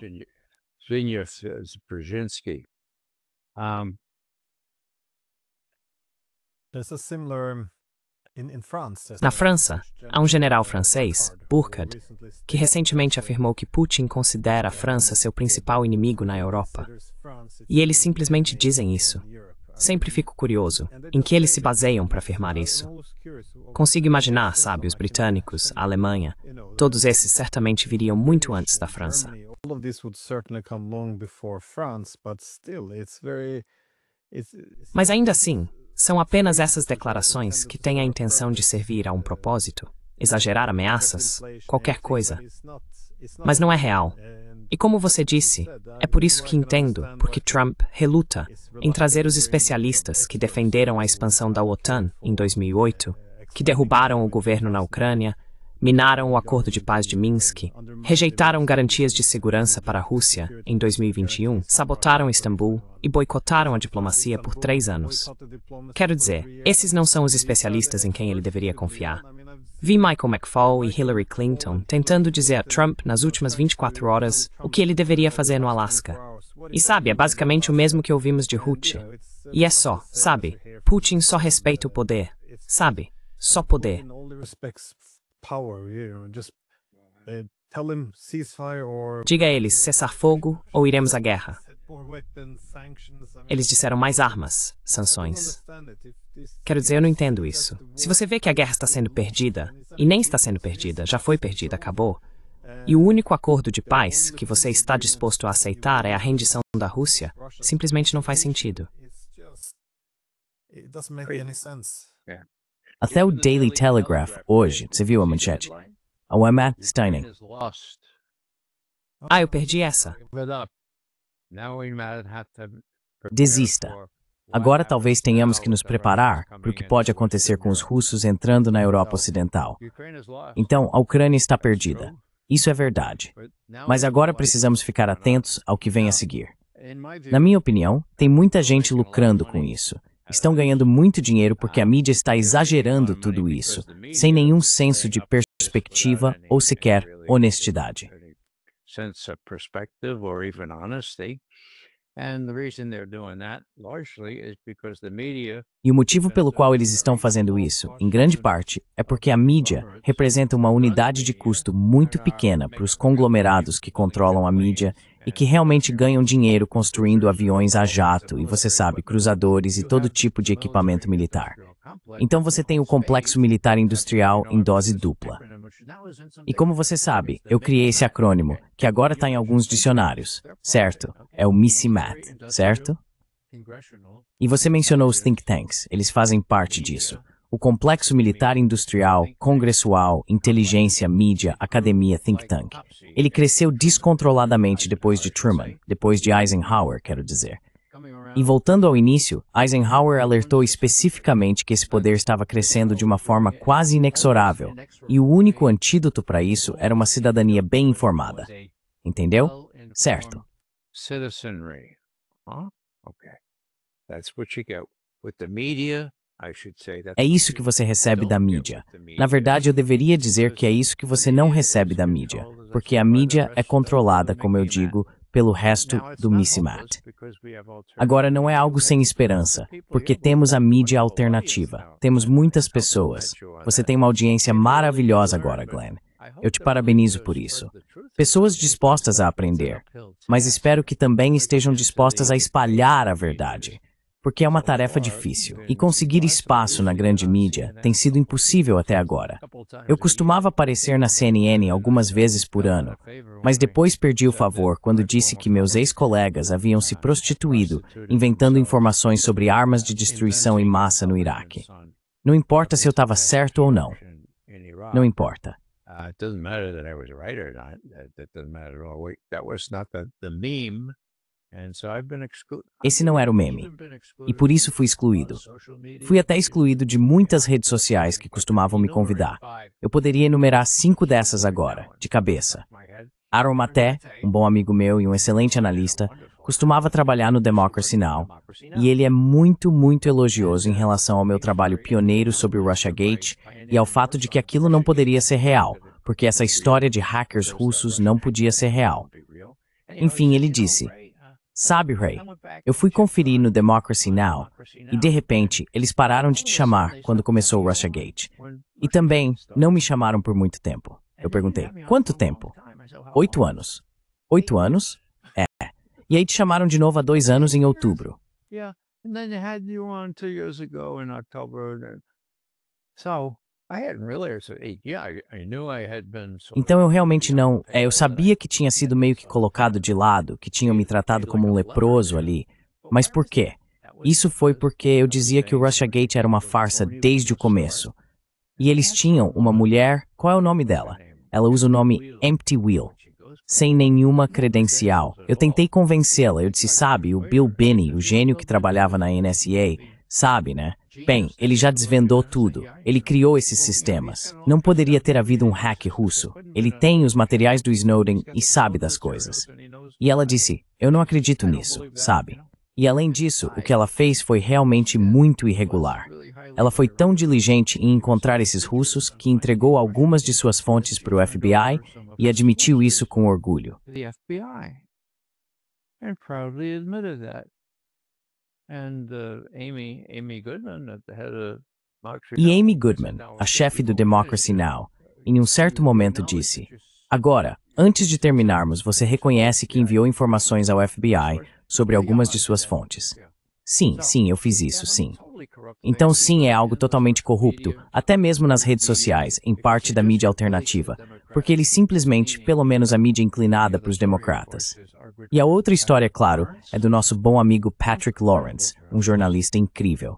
Na França, há um general francês, Burchard, que recentemente afirmou que Putin considera a França seu principal inimigo na Europa. E eles simplesmente dizem isso. Sempre fico curioso, em que eles se baseiam para afirmar isso? Consigo imaginar, sabe, os britânicos, a Alemanha, todos esses certamente viriam muito antes da França. Mas ainda assim, são apenas essas declarações que têm a intenção de servir a um propósito, exagerar ameaças, qualquer coisa. Mas não é real. E como você disse, é por isso que entendo porque Trump reluta em trazer os especialistas que defenderam a expansão da OTAN em 2008, que derrubaram o governo na Ucrânia, minaram o acordo de paz de Minsk, rejeitaram garantias de segurança para a Rússia em 2021, sabotaram Istambul e boicotaram a diplomacia por 3 anos. Quero dizer, esses não são os especialistas em quem ele deveria confiar. Vi Michael McFaul e Hillary Clinton tentando dizer a Trump nas últimas 24 horas o que ele deveria fazer no Alasca. E sabe, é basicamente o mesmo que ouvimos de Rutte. E é só, sabe, Putin só respeita o poder, sabe, só poder. Diga a eles cessar fogo ou iremos à guerra. Eles disseram mais armas, sanções. Quero dizer, eu não entendo isso. Se você vê que a guerra está sendo perdida, e nem está sendo perdida, já foi perdida, acabou, e o único acordo de paz que você está disposto a aceitar é a rendição da Rússia, simplesmente não faz sentido. Até o Daily Telegraph, hoje, você viu a manchete? A Matt Steining. Ah, eu perdi essa. Desista. Agora talvez tenhamos que nos preparar para o que pode acontecer com os russos entrando na Europa Ocidental. Então, a Ucrânia está perdida. Isso é verdade. Mas agora precisamos ficar atentos ao que vem a seguir. Na minha opinião, tem muita gente lucrando com isso. Estão ganhando muito dinheiro porque a mídia está exagerando tudo isso, sem nenhum senso de perspectiva ou sequer honestidade. E o motivo pelo qual eles estão fazendo isso, em grande parte, é porque a mídia representa uma unidade de custo muito pequena para os conglomerados que controlam a mídia e que realmente ganham dinheiro construindo aviões a jato e, você sabe, cruzadores e todo tipo de equipamento militar. Então você tem o complexo militar industrial em dose dupla. E como você sabe, eu criei esse acrônimo, que agora está em alguns dicionários, certo? É o MICIMAT, certo? E você mencionou os think tanks, eles fazem parte disso. O complexo militar industrial, congressual, inteligência, mídia, academia, think tank. Ele cresceu descontroladamente depois de Truman, depois de Eisenhower, quero dizer. E voltando ao início, Eisenhower alertou especificamente que esse poder estava crescendo de uma forma quase inexorável, e o único antídoto para isso era uma cidadania bem informada. Entendeu? Certo. É isso que você recebe da mídia. Na verdade, eu deveria dizer que é isso que você não recebe da mídia, porque a mídia é controlada, como eu digo, pelo resto do MICIMAT. Agora, não é algo sem esperança, porque temos a mídia alternativa. Temos muitas pessoas. Você tem uma audiência maravilhosa agora, Glenn. Eu te parabenizo por isso. Pessoas dispostas a aprender, mas espero que também estejam dispostas a espalhar a verdade. Porque é uma tarefa difícil, e conseguir espaço na grande mídia tem sido impossível até agora. Eu costumava aparecer na CNN algumas vezes por ano, mas depois perdi o favor quando disse que meus ex-colegas haviam se prostituído, inventando informações sobre armas de destruição em massa no Iraque. Não importa se eu estava certo ou não. Não importa. It doesn't matter that I was right or not. That doesn't matter at all. That was not the meme. Esse não era o meme, e por isso fui excluído. Fui até excluído de muitas redes sociais que costumavam me convidar. Eu poderia enumerar 5 dessas agora, de cabeça. Aaron Maté, um bom amigo meu e um excelente analista, costumava trabalhar no Democracy Now! E ele é muito, muito elogioso em relação ao meu trabalho pioneiro sobre o Russiagate e ao fato de que aquilo não poderia ser real, porque essa história de hackers russos não podia ser real. Enfim, ele disse: "Sabe, Ray, eu fui conferir no Democracy Now! E de repente eles pararam de te chamar quando começou o Russiagate. E também não me chamaram por muito tempo." Eu perguntei: "Quanto tempo?" 8 anos. 8 anos? É. E aí te chamaram de novo há 2 anos em outubro. Então eu realmente não... eu sabia que tinha sido meio que colocado de lado, que tinham me tratado como um leproso ali. Mas por quê? Isso foi porque eu dizia que o Russiagate era uma farsa desde o começo. E eles tinham uma mulher... Qual é o nome dela? Ela usa o nome Empty Wheel. Sem nenhuma credencial. Eu tentei convencê-la. Eu disse: "Sabe, o Bill Binney, o gênio que trabalhava na NSA, sabe, né? Bem, ele já desvendou tudo. Ele criou esses sistemas. Não poderia ter havido um hack russo. Ele tem os materiais do Snowden e sabe das coisas." E ela disse: "Eu não acredito nisso, sabe?" E além disso, o que ela fez foi realmente muito irregular. Ela foi tão diligente em encontrar esses russos que entregou algumas de suas fontes para o FBI e admitiu isso com orgulho. E Amy Goodman, a chefe do Democracy Now!, em um certo momento disse: "Agora, antes de terminarmos, você reconhece que enviou informações ao FBI sobre algumas de suas fontes?" "Sim, eu fiz isso, sim." Então sim, é algo totalmente corrupto, até mesmo nas redes sociais, em parte da mídia alternativa, porque eles simplesmente, pelo menos a mídia inclinada para os democratas. E a outra história, claro, é do nosso bom amigo Patrick Lawrence, um jornalista incrível.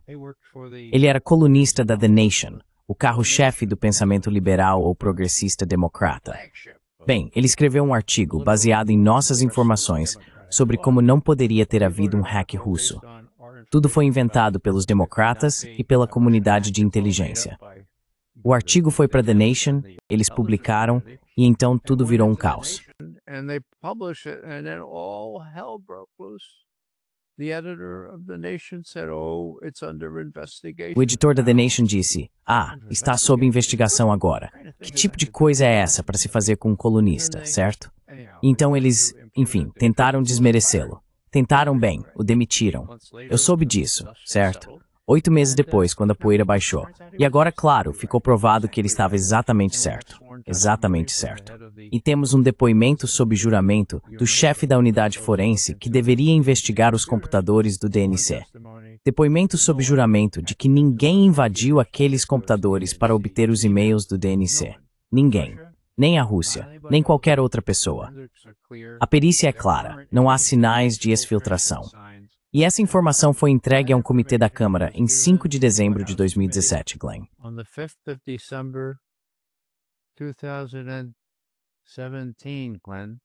Ele era colunista da The Nation, o carro-chefe do pensamento liberal ou progressista democrata. Bem, ele escreveu um artigo baseado em nossas informações sobre como não poderia ter havido um hack russo. Tudo foi inventado pelos democratas e pela comunidade de inteligência. O artigo foi para The Nation, eles publicaram, E então tudo virou um caos. And they publish it, and then all hell broke loose. The editor of The Nation said, "Oh, it's under investigation." O editor da The Nation disse, está sob investigação agora. Que tipo de coisa é essa para se fazer com um colunista, certo? Então eles, enfim, tentaram desmerecê-lo. Tentaram bem, o demitiram. Eu soube disso, certo? 8 meses depois, quando a poeira baixou. E agora, claro, ficou provado que ele estava exatamente certo. Exatamente certo. E temos um depoimento sob juramento do chefe da unidade forense que deveria investigar os computadores do DNC. Depoimento sob juramento de que ninguém invadiu aqueles computadores para obter os e-mails do DNC. Ninguém. Nem a Rússia, nem qualquer outra pessoa. A perícia é clara, não há sinais de exfiltração. E essa informação foi entregue a um comitê da Câmara em 5 de dezembro de 2017, Glenn. On the 5th of December 2017, Glenn.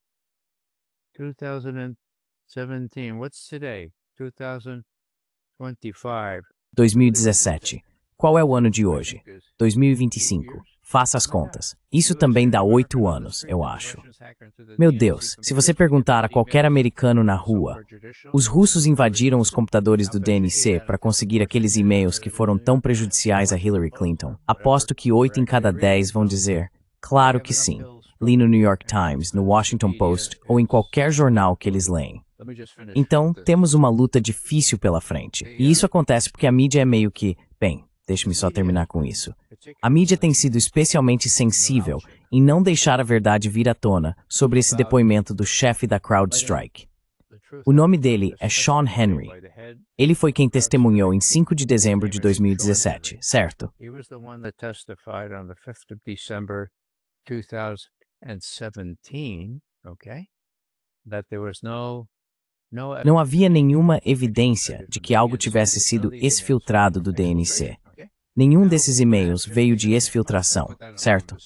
2017. What's today? 2025. 2017. Qual é o ano de hoje? 2025. Faça as contas. Isso também dá 8 anos, eu acho. Meu Deus, se você perguntar a qualquer americano na rua, os russos invadiram os computadores do DNC para conseguir aqueles e-mails que foram tão prejudiciais a Hillary Clinton, aposto que 8 em cada 10 vão dizer, claro que sim. Li no New York Times, no Washington Post ou em qualquer jornal que eles leem. Então, temos uma luta difícil pela frente. E isso acontece porque a mídia é meio que, bem, deixe-me só terminar com isso. A mídia tem sido especialmente sensível em não deixar a verdade vir à tona sobre esse depoimento do chefe da CrowdStrike. O nome dele é Sean Henry. Ele foi quem testemunhou em 5 de dezembro de 2017, certo? He was the one that testified on the 5th of December 2017, okay? That there was Não havia nenhuma evidência de que algo tivesse sido exfiltrado do DNC. Nenhum desses e-mails veio de exfiltração, certo?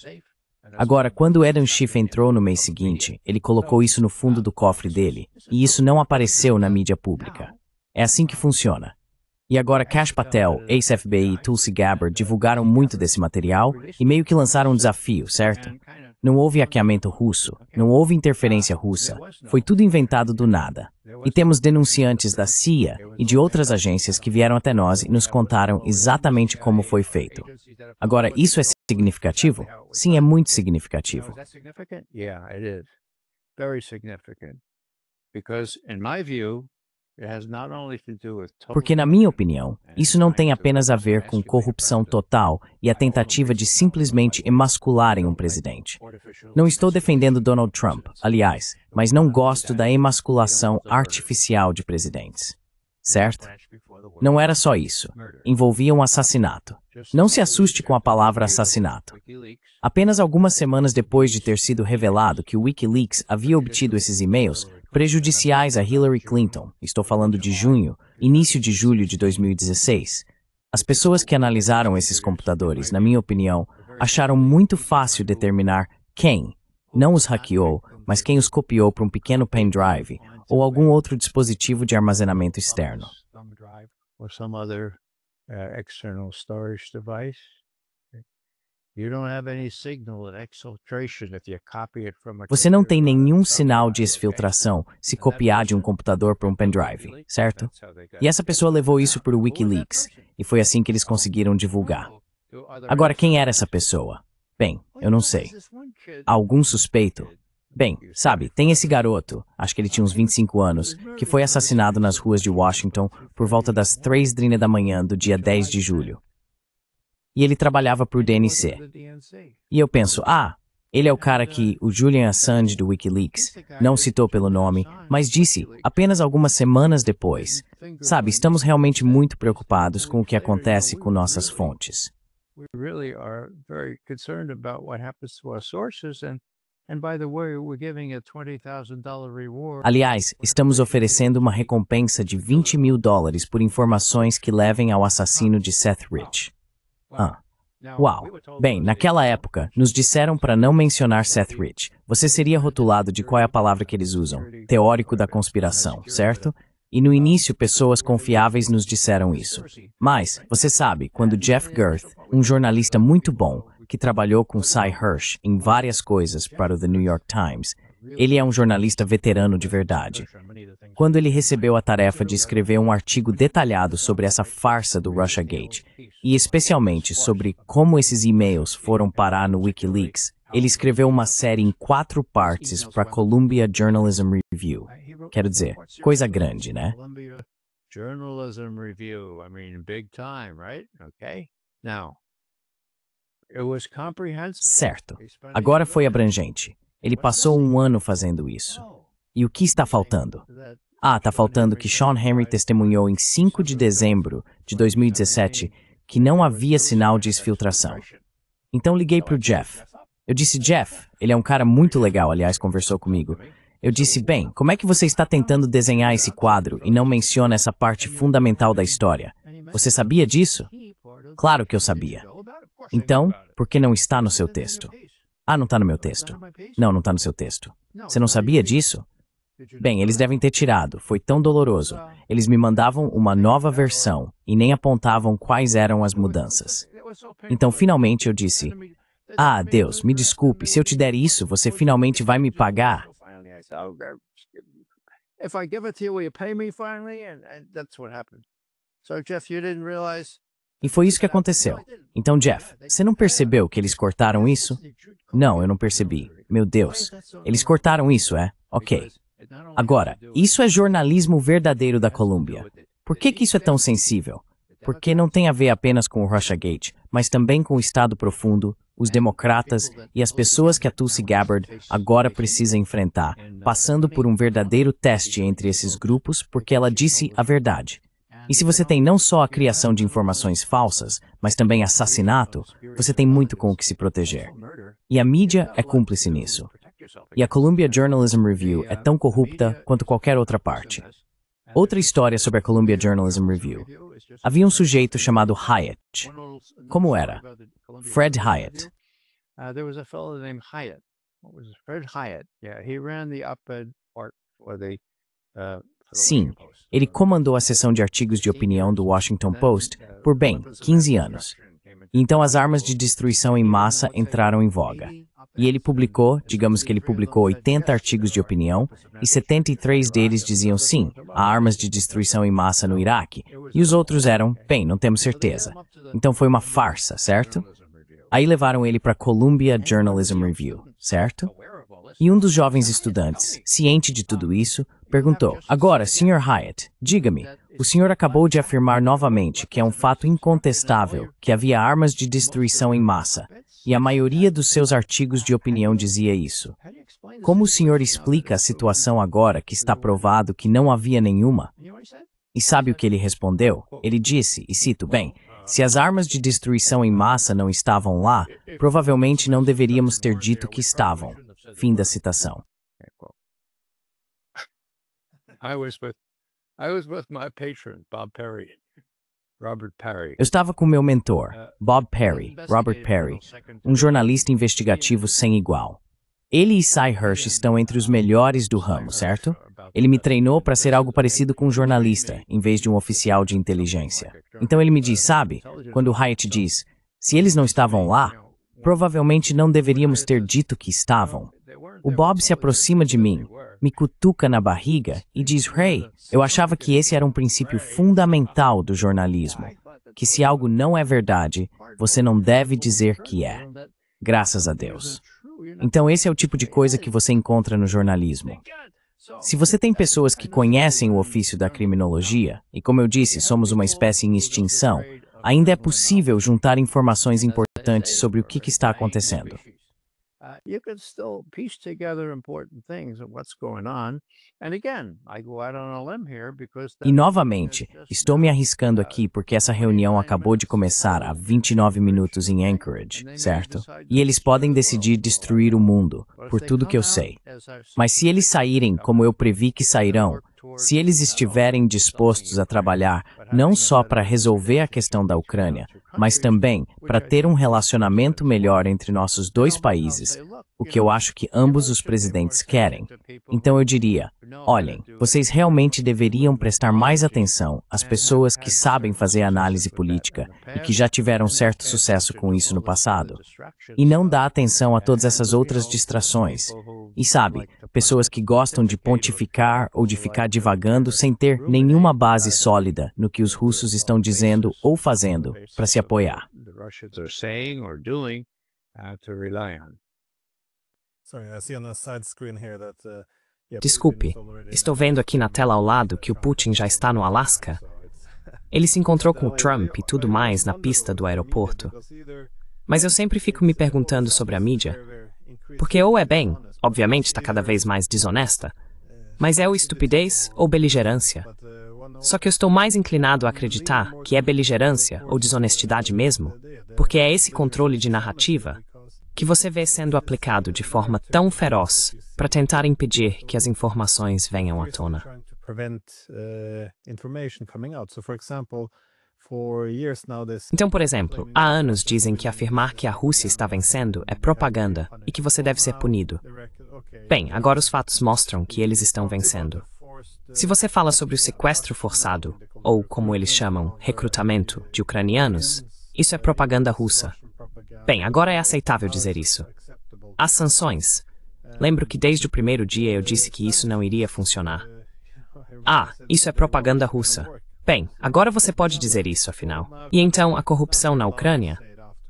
Agora, quando Adam Schiff entrou no mês seguinte, ele colocou isso no fundo do cofre dele, e isso não apareceu na mídia pública. É assim que funciona. E agora Kash Patel, ex-FBI e Tulsi Gabbard divulgaram muito desse material e meio que lançaram um desafio, certo? Não houve hackeamento russo, não houve interferência russa, foi tudo inventado do nada. E temos denunciantes da CIA e de outras agências que vieram até nós e nos contaram exatamente como foi feito. Agora, isso é significativo? Sim, é muito significativo. Yeah, it is. Very significant. Because, in my view, it has not only to do with Porque, na minha opinião, isso não tem apenas a ver com corrupção total e a tentativa de simplesmente emascularem um presidente. Não estou defendendo Donald Trump, aliás, mas não gosto da emasculação artificial de presidentes. Certo? Não era só isso. Envolvia um assassinato. Não se assuste com a palavra assassinato. Apenas algumas semanas depois de ter sido revelado que o WikiLeaks havia obtido esses e-mails prejudiciais a Hillary Clinton, estou falando de junho, início de julho de 2016, as pessoas que analisaram esses computadores, na minha opinião, acharam muito fácil determinar quem não os hackeou, mas quem os copiou para um pequeno pendrive ou algum outro dispositivo de armazenamento externo. or some other external storage device. You don't have any signal of exfiltration if you copy it from a Você não tem nenhum sinal de exfiltração se copiar de um computador para um pendrive, certo? E essa pessoa levou isso para o WikiLeaks, e foi assim que eles conseguiram divulgar. Agora, quem era essa pessoa? Bem, eu não sei. Algum suspeito? Bem, sabe, tem esse garoto, acho que ele tinha uns 25 anos, que foi assassinado nas ruas de Washington por volta das 3h da manhã do dia 10 de julho. E ele trabalhava para o DNC. E eu penso, ele é o cara que o Julian Assange do WikiLeaks não citou pelo nome, mas disse apenas algumas semanas depois. Sabe, estamos realmente muito preocupados com o que acontece com nossas fontes. We really are very concerned about what happens to our sources, and by the way, we're giving a $20,000 reward. Aliás, estamos oferecendo uma recompensa de $20 mil por informações que levem ao assassino de Seth Rich. Uau! Bem, naquela época, nos disseram para não mencionar Seth Rich. Você seria rotulado de qual é a palavra que eles usam? Teórico da conspiração, certo? E no início, pessoas confiáveis nos disseram isso. Mas, você sabe, quando Jeff Gerth, um jornalista muito bom, que trabalhou com Sy Hersh em várias coisas para o The New York Times. Ele é um jornalista veterano de verdade. Quando ele recebeu a tarefa de escrever um artigo detalhado sobre essa farsa do Russiagate, e especialmente sobre como esses e-mails foram parar no Wikileaks, ele escreveu uma série em 4 partes para Columbia Journalism Review. Quero dizer, coisa grande, né? Journalism Review, I mean, big time, right? Okay. Now, it was comprehensive. Certo. Agora foi abrangente. Ele passou um ano fazendo isso. E o que está faltando? Está faltando que Sean Henry testemunhou em 5 de dezembro de 2017 que não havia sinal de exfiltração. Então liguei para o Jeff. Eu disse, Jeff, ele é um cara muito legal, aliás, conversou comigo. Eu disse, bem, como é que você está tentando desenhar esse quadro e não menciona essa parte fundamental da história? Você sabia disso? Claro que eu sabia. Então, por que não está no seu texto? Não está no meu texto. Não está no seu texto. Você não sabia disso? Bem, eles devem ter tirado. Foi tão doloroso. Eles me mandavam uma nova versão e nem apontavam quais eram as mudanças. Então, finalmente, eu disse, Deus, me desculpe, se eu te der isso, você finalmente vai me pagar? If I give it to you, will you pay me finally? And that's what happened. So, Jeff, you didn't realize. E foi isso que aconteceu. Então, Jeff, você não percebeu que eles cortaram isso? Não, eu não percebi. Meu Deus. Eles cortaram isso, é? Ok. Agora, isso é jornalismo verdadeiro da Columbia. Por que isso é tão sensível? Porque não tem a ver apenas com o Russiagate, mas também com o Estado Profundo, os democratas e as pessoas que a Tulsi Gabbard agora precisa enfrentar, passando por um verdadeiro teste entre esses grupos porque ela disse a verdade. E se você tem não só a criação de informações falsas, mas também assassinato, você tem muito com o que se proteger. E a mídia é cúmplice nisso. E a Columbia Journalism Review é tão corrupta quanto qualquer outra parte. Outra história sobre a Columbia Journalism Review. Havia um sujeito chamado Hyatt. Como era? Fred Hyatt. There was a fellow named Hyatt. What was it? Fred Hyatt. Yeah, he ran the op-ed part for the Sim, ele comandou a seção de artigos de opinião do Washington Post por, bem, 15 anos. E então as armas de destruição em massa entraram em voga. E ele publicou, digamos que ele publicou 80 artigos de opinião, e 73 deles diziam sim, há armas de destruição em massa no Iraque. E os outros eram, bem, não temos certeza. Então foi uma farsa, certo? Aí levaram ele para Columbia Journalism Review, certo? E um dos jovens estudantes, ciente de tudo isso, perguntou, agora, Sr. Hyatt, diga-me, o senhor acabou de afirmar novamente que é um fato incontestável que havia armas de destruição em massa, e a maioria dos seus artigos de opinião dizia isso. Como o senhor explica a situação agora que está provado que não havia nenhuma? E sabe o que ele respondeu? Ele disse, e cito bem, se as armas de destruição em massa não estavam lá, provavelmente não deveríamos ter dito que estavam. Fim da citação. I was with my patron, Bob Perry, Robert Perry. Eu estava com meu mentor, Bob Perry, Robert Perry, um jornalista investigativo sem igual. Ele e Sy Hersh estão entre os melhores do ramo, certo? Ele me treinou para ser algo parecido com um jornalista, em vez de um oficial de inteligência. Então ele me diz, sabe, quando o Hyatt diz, se eles não estavam lá, provavelmente não deveríamos ter dito que estavam. O Bob se aproxima de mim, me cutuca na barriga e diz, Ray, eu achava que esse era um princípio fundamental do jornalismo, que se algo não é verdade, você não deve dizer que é. Graças a Deus. Então esse é o tipo de coisa que você encontra no jornalismo. Se você tem pessoas que conhecem o ofício da criminologia, e como eu disse, somos uma espécie em extinção, ainda é possível juntar informações importantes sobre o que está acontecendo. You can still piece together important things of what's going on. And again, I go out on a limb here because E novamente, estou me arriscando aqui porque essa reunião acabou de começar há 29 minutos em Anchorage, certo? E eles podem decidir destruir o mundo, por tudo que eu sei. Mas se eles saírem como eu previ que sairão, Se eles estiverem dispostos a trabalhar não só para resolver a questão da Ucrânia, mas também para ter um relacionamento melhor entre nossos dois países, o que eu acho que ambos os presidentes querem. Então eu diria, olhem, vocês realmente deveriam prestar mais atenção às pessoas que sabem fazer análise política e que já tiveram certo sucesso com isso no passado. E não dar atenção a todas essas outras distrações. E sabe, pessoas que gostam de pontificar ou de ficar divagando sem ter nenhuma base sólida no que os russos estão dizendo ou fazendo para se apoiar. Desculpe, estou vendo aqui na tela ao lado que o Putin já está no Alasca. Ele se encontrou com o Trump e tudo mais na pista do aeroporto. Mas eu sempre fico me perguntando sobre a mídia, porque ou é bem, obviamente está cada vez mais desonesta, mas é ou estupidez ou beligerância. Só que eu estou mais inclinado a acreditar que é beligerância ou desonestidade mesmo, porque é esse controle de narrativa que você vê sendo aplicado de forma tão feroz para tentar impedir que as informações venham à tona. Então, por exemplo, há anos dizem que afirmar que a Rússia está vencendo é propaganda e que você deve ser punido. Bem, agora os fatos mostram que eles estão vencendo. Se você fala sobre o sequestro forçado, ou como eles chamam, recrutamento de ucranianos, isso é propaganda russa. Bem, agora é aceitável dizer isso. As sanções. Lembro que desde o primeiro dia eu disse que isso não iria funcionar. Ah, isso é propaganda russa. Bem, agora você pode dizer isso, afinal. E então, a corrupção na Ucrânia?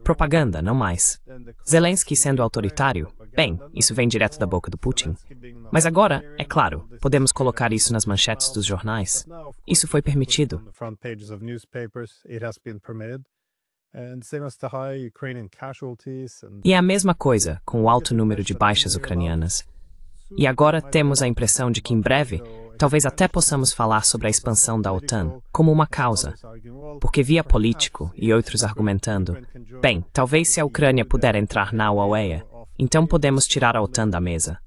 Propaganda, não mais. Zelensky sendo autoritário? Bem, isso vem direto da boca do Putin. Mas agora, é claro, podemos colocar isso nas manchetes dos jornais. Isso foi permitido. E é a mesma coisa com o alto número de baixas ucranianas. E agora temos a impressão de que em breve, talvez até possamos falar sobre a expansão da OTAN como uma causa. Porque via político e outros argumentando, bem, talvez se a Ucrânia puder entrar na OEA, então podemos tirar a OTAN da mesa.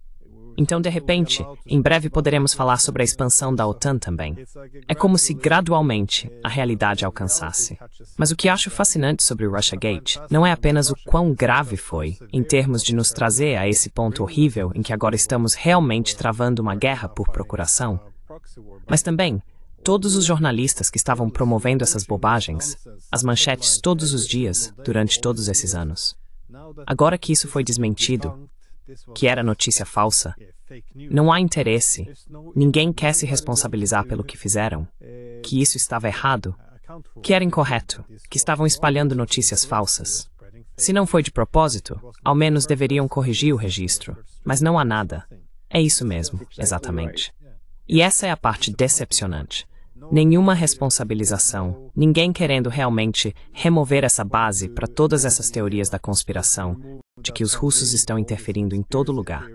Então, de repente, em breve poderemos falar sobre a expansão da OTAN também. É como se, gradualmente, a realidade alcançasse. Mas o que acho fascinante sobre o Russiagate não é apenas o quão grave foi, em termos de nos trazer a esse ponto horrível em que agora estamos realmente travando uma guerra por procuração, mas também todos os jornalistas que estavam promovendo essas bobagens, as manchetes todos os dias, durante todos esses anos. Agora que isso foi desmentido, que era notícia falsa, não há interesse, ninguém quer se responsabilizar pelo que fizeram, que isso estava errado, que era incorreto, que estavam espalhando notícias falsas. Se não foi de propósito, ao menos deveriam corrigir o registro, mas não há nada. É isso mesmo, exatamente. E essa é a parte decepcionante. Nenhuma responsabilização, ninguém querendo realmente remover essa base para todas essas teorias da conspiração, de que os russos estão interferindo em todo lugar.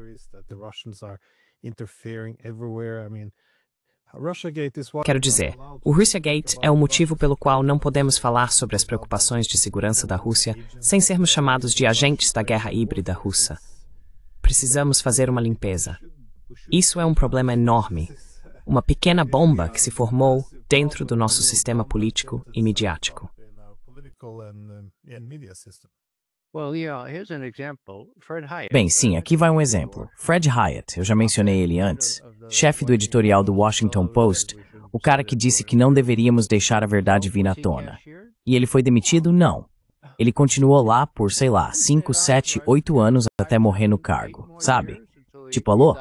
Quero dizer, o Russiagate é o motivo pelo qual não podemos falar sobre as preocupações de segurança da Rússia sem sermos chamados de agentes da guerra híbrida russa. Precisamos fazer uma limpeza. Isso é um problema enorme. Uma pequena bomba que se formou dentro do nosso sistema político e midiático. Bem, sim, aqui vai um exemplo. Fred Hiatt, eu já mencionei ele antes, chefe do editorial do Washington Post, o cara que disse que não deveríamos deixar a verdade vir à tona. E ele foi demitido? Não. Ele continuou lá por, sei lá, 5, 7, 8 anos até morrer no cargo, sabe? Tipo, alô?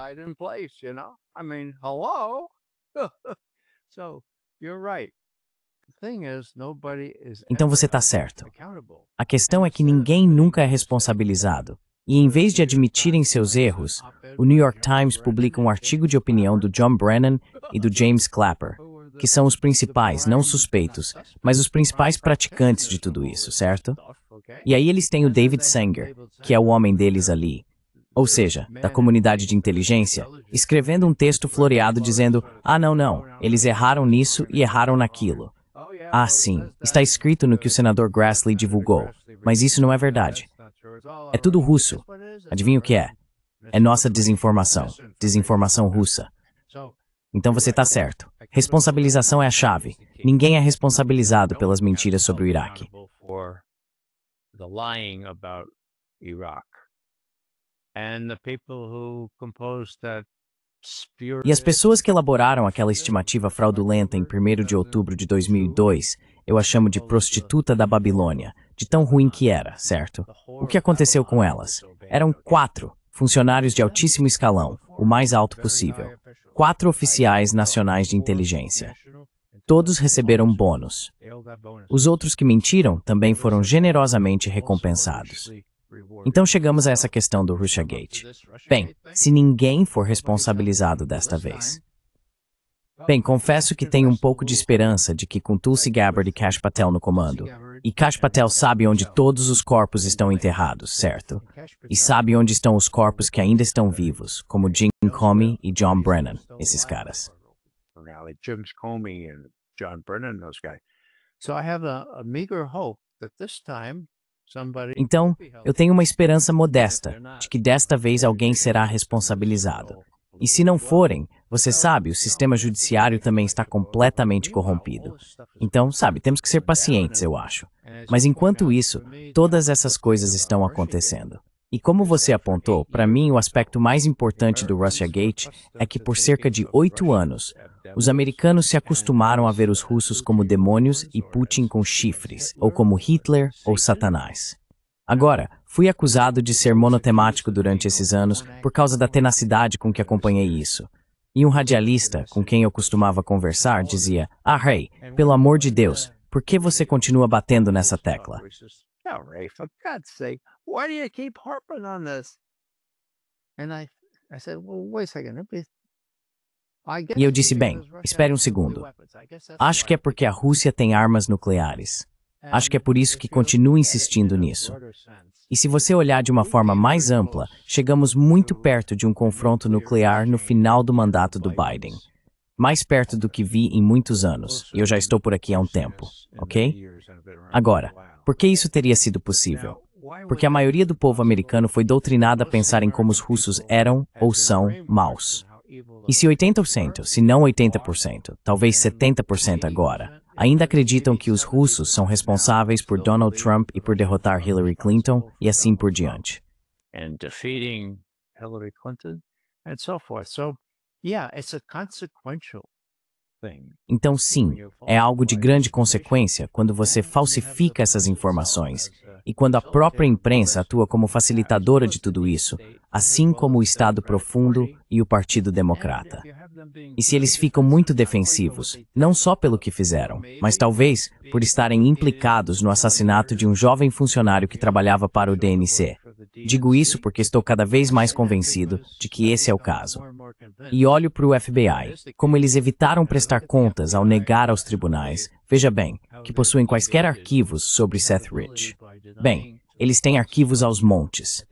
Então você tá certo. A questão é que ninguém nunca é responsabilizado. E em vez de admitirem seus erros, o New York Times publica um artigo de opinião do John Brennan e do James Clapper, que são os principais, não suspeitos, mas os principais praticantes de tudo isso, certo? E aí eles têm o David Sanger, que é o homem deles ali, ou seja, da comunidade de inteligência, escrevendo um texto floreado dizendo, não, eles erraram nisso e erraram naquilo. Ah, sim, está escrito no que o senador Grassley divulgou, mas isso não é verdade. É tudo russo. Adivinha o que é? É nossa desinformação, desinformação russa. Então você está certo. Responsabilização é a chave. Ninguém é responsabilizado pelas mentiras sobre o Iraque. The lying about Iraq. And the people who composed that E as pessoas que elaboraram aquela estimativa fraudulenta em 1º de outubro de 2002, eu a chamo de prostituta da Babilônia, de tão ruim que era, certo? O que aconteceu com elas? Eram 4 funcionários de altíssimo escalão, o mais alto possível. 4 oficiais nacionais de inteligência. Todos receberam bônus. Os outros que mentiram também foram generosamente recompensados. Então chegamos a essa questão do Russiagate. Bem, se ninguém for responsabilizado desta vez. Bem, confesso que tenho um pouco de esperança de que com Tulsi Gabbard e Kash Patel no comando, e Kash Patel sabe onde todos os corpos estão enterrados, certo? E sabe onde estão os corpos que ainda estão vivos, como Jim Comey e John Brennan, esses caras. Jim Comey and John Brennan, those guys. So I have a meager hope that this time somebody. Então, eu tenho uma esperança modesta de que desta vez alguém será responsabilizado. E se não forem, você sabe, o sistema judiciário também está completamente corrompido. Então, sabe, temos que ser pacientes, eu acho. Mas enquanto isso, todas essas coisas estão acontecendo. E como você apontou, para mim o aspecto mais importante do Russiagate é que por cerca de 8 anos, os americanos se acostumaram a ver os russos como demônios e Putin com chifres, ou como Hitler ou Satanás. Agora, fui acusado de ser monotemático durante esses anos por causa da tenacidade com que acompanhei isso. E um radialista, com quem eu costumava conversar, dizia: "Ah, Ray, pelo amor de Deus, por que você continua batendo nessa tecla?" No, Ray, for God's sake, why do you keep harping on this? And I said, well, wait a second. E eu disse: bem, espere um segundo. Acho que é porque a Rússia tem armas nucleares. Acho que é por isso que continuo insistindo nisso. E se você olhar de uma forma mais ampla, chegamos muito perto de um confronto nuclear no final do mandato do Biden. Mais perto do que vi em muitos anos, e eu já estou por aqui há um tempo, ok? Agora, por que isso teria sido possível? Porque a maioria do povo americano foi doutrinada a pensar em como os russos eram ou são maus. E se 80%, se não 80%, talvez 70% agora, ainda acreditam que os russos são responsáveis por Donald Trump e por derrotar Hillary Clinton e assim por diante. And defeating Hillary Clinton and so forth. So, yeah, it's a consequential thing. Então, sim, é algo de grande consequência quando você falsifica essas informações e quando a própria imprensa atua como facilitadora de tudo isso, assim como o Estado Profundo e o Partido Democrata. E se eles ficam muito defensivos, não só pelo que fizeram, mas talvez por estarem implicados no assassinato de um jovem funcionário que trabalhava para o DNC. Digo isso porque estou cada vez mais convencido de que esse é o caso. E olho para o FBI, como eles evitaram prestar contas ao negar aos tribunais, veja bem, que possuem quaisquer arquivos sobre Seth Rich. Bem, eles têm arquivos aos montes.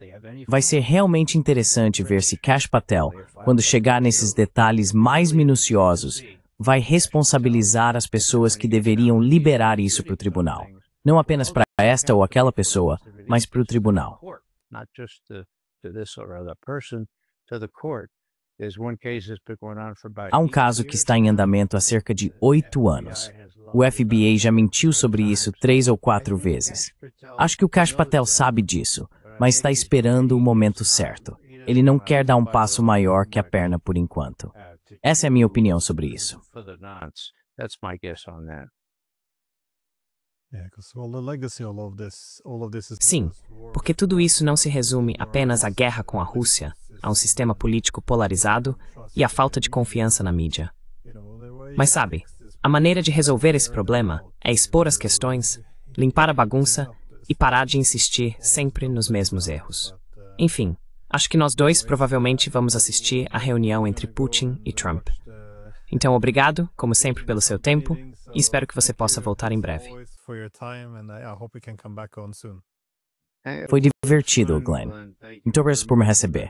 Vai ser realmente interessante ver se Kash Patel, quando chegar nesses detalhes mais minuciosos, vai responsabilizar as pessoas que deveriam liberar isso para o tribunal. Não apenas para esta ou aquela pessoa, mas para o tribunal. Há um caso que está em andamento há cerca de 8 anos. O FBI já mentiu sobre isso 3 ou 4 vezes. Acho que o Kash Patel sabe disso, mas está esperando o momento certo. Ele não quer dar um passo maior que a perna por enquanto. Essa é a minha opinião sobre isso. Sim, porque tudo isso não se resume apenas à guerra com a Rússia, a um sistema político polarizado e à falta de confiança na mídia. Mas sabe, a maneira de resolver esse problema é expor as questões, limpar a bagunça e parar de insistir sempre nos mesmos erros. Enfim, acho que nós dois provavelmente vamos assistir à reunião entre Putin e Trump. Então, obrigado, como sempre, pelo seu tempo e espero que você possa voltar em breve. Foi divertido, Glenn. Muito obrigado por me receber.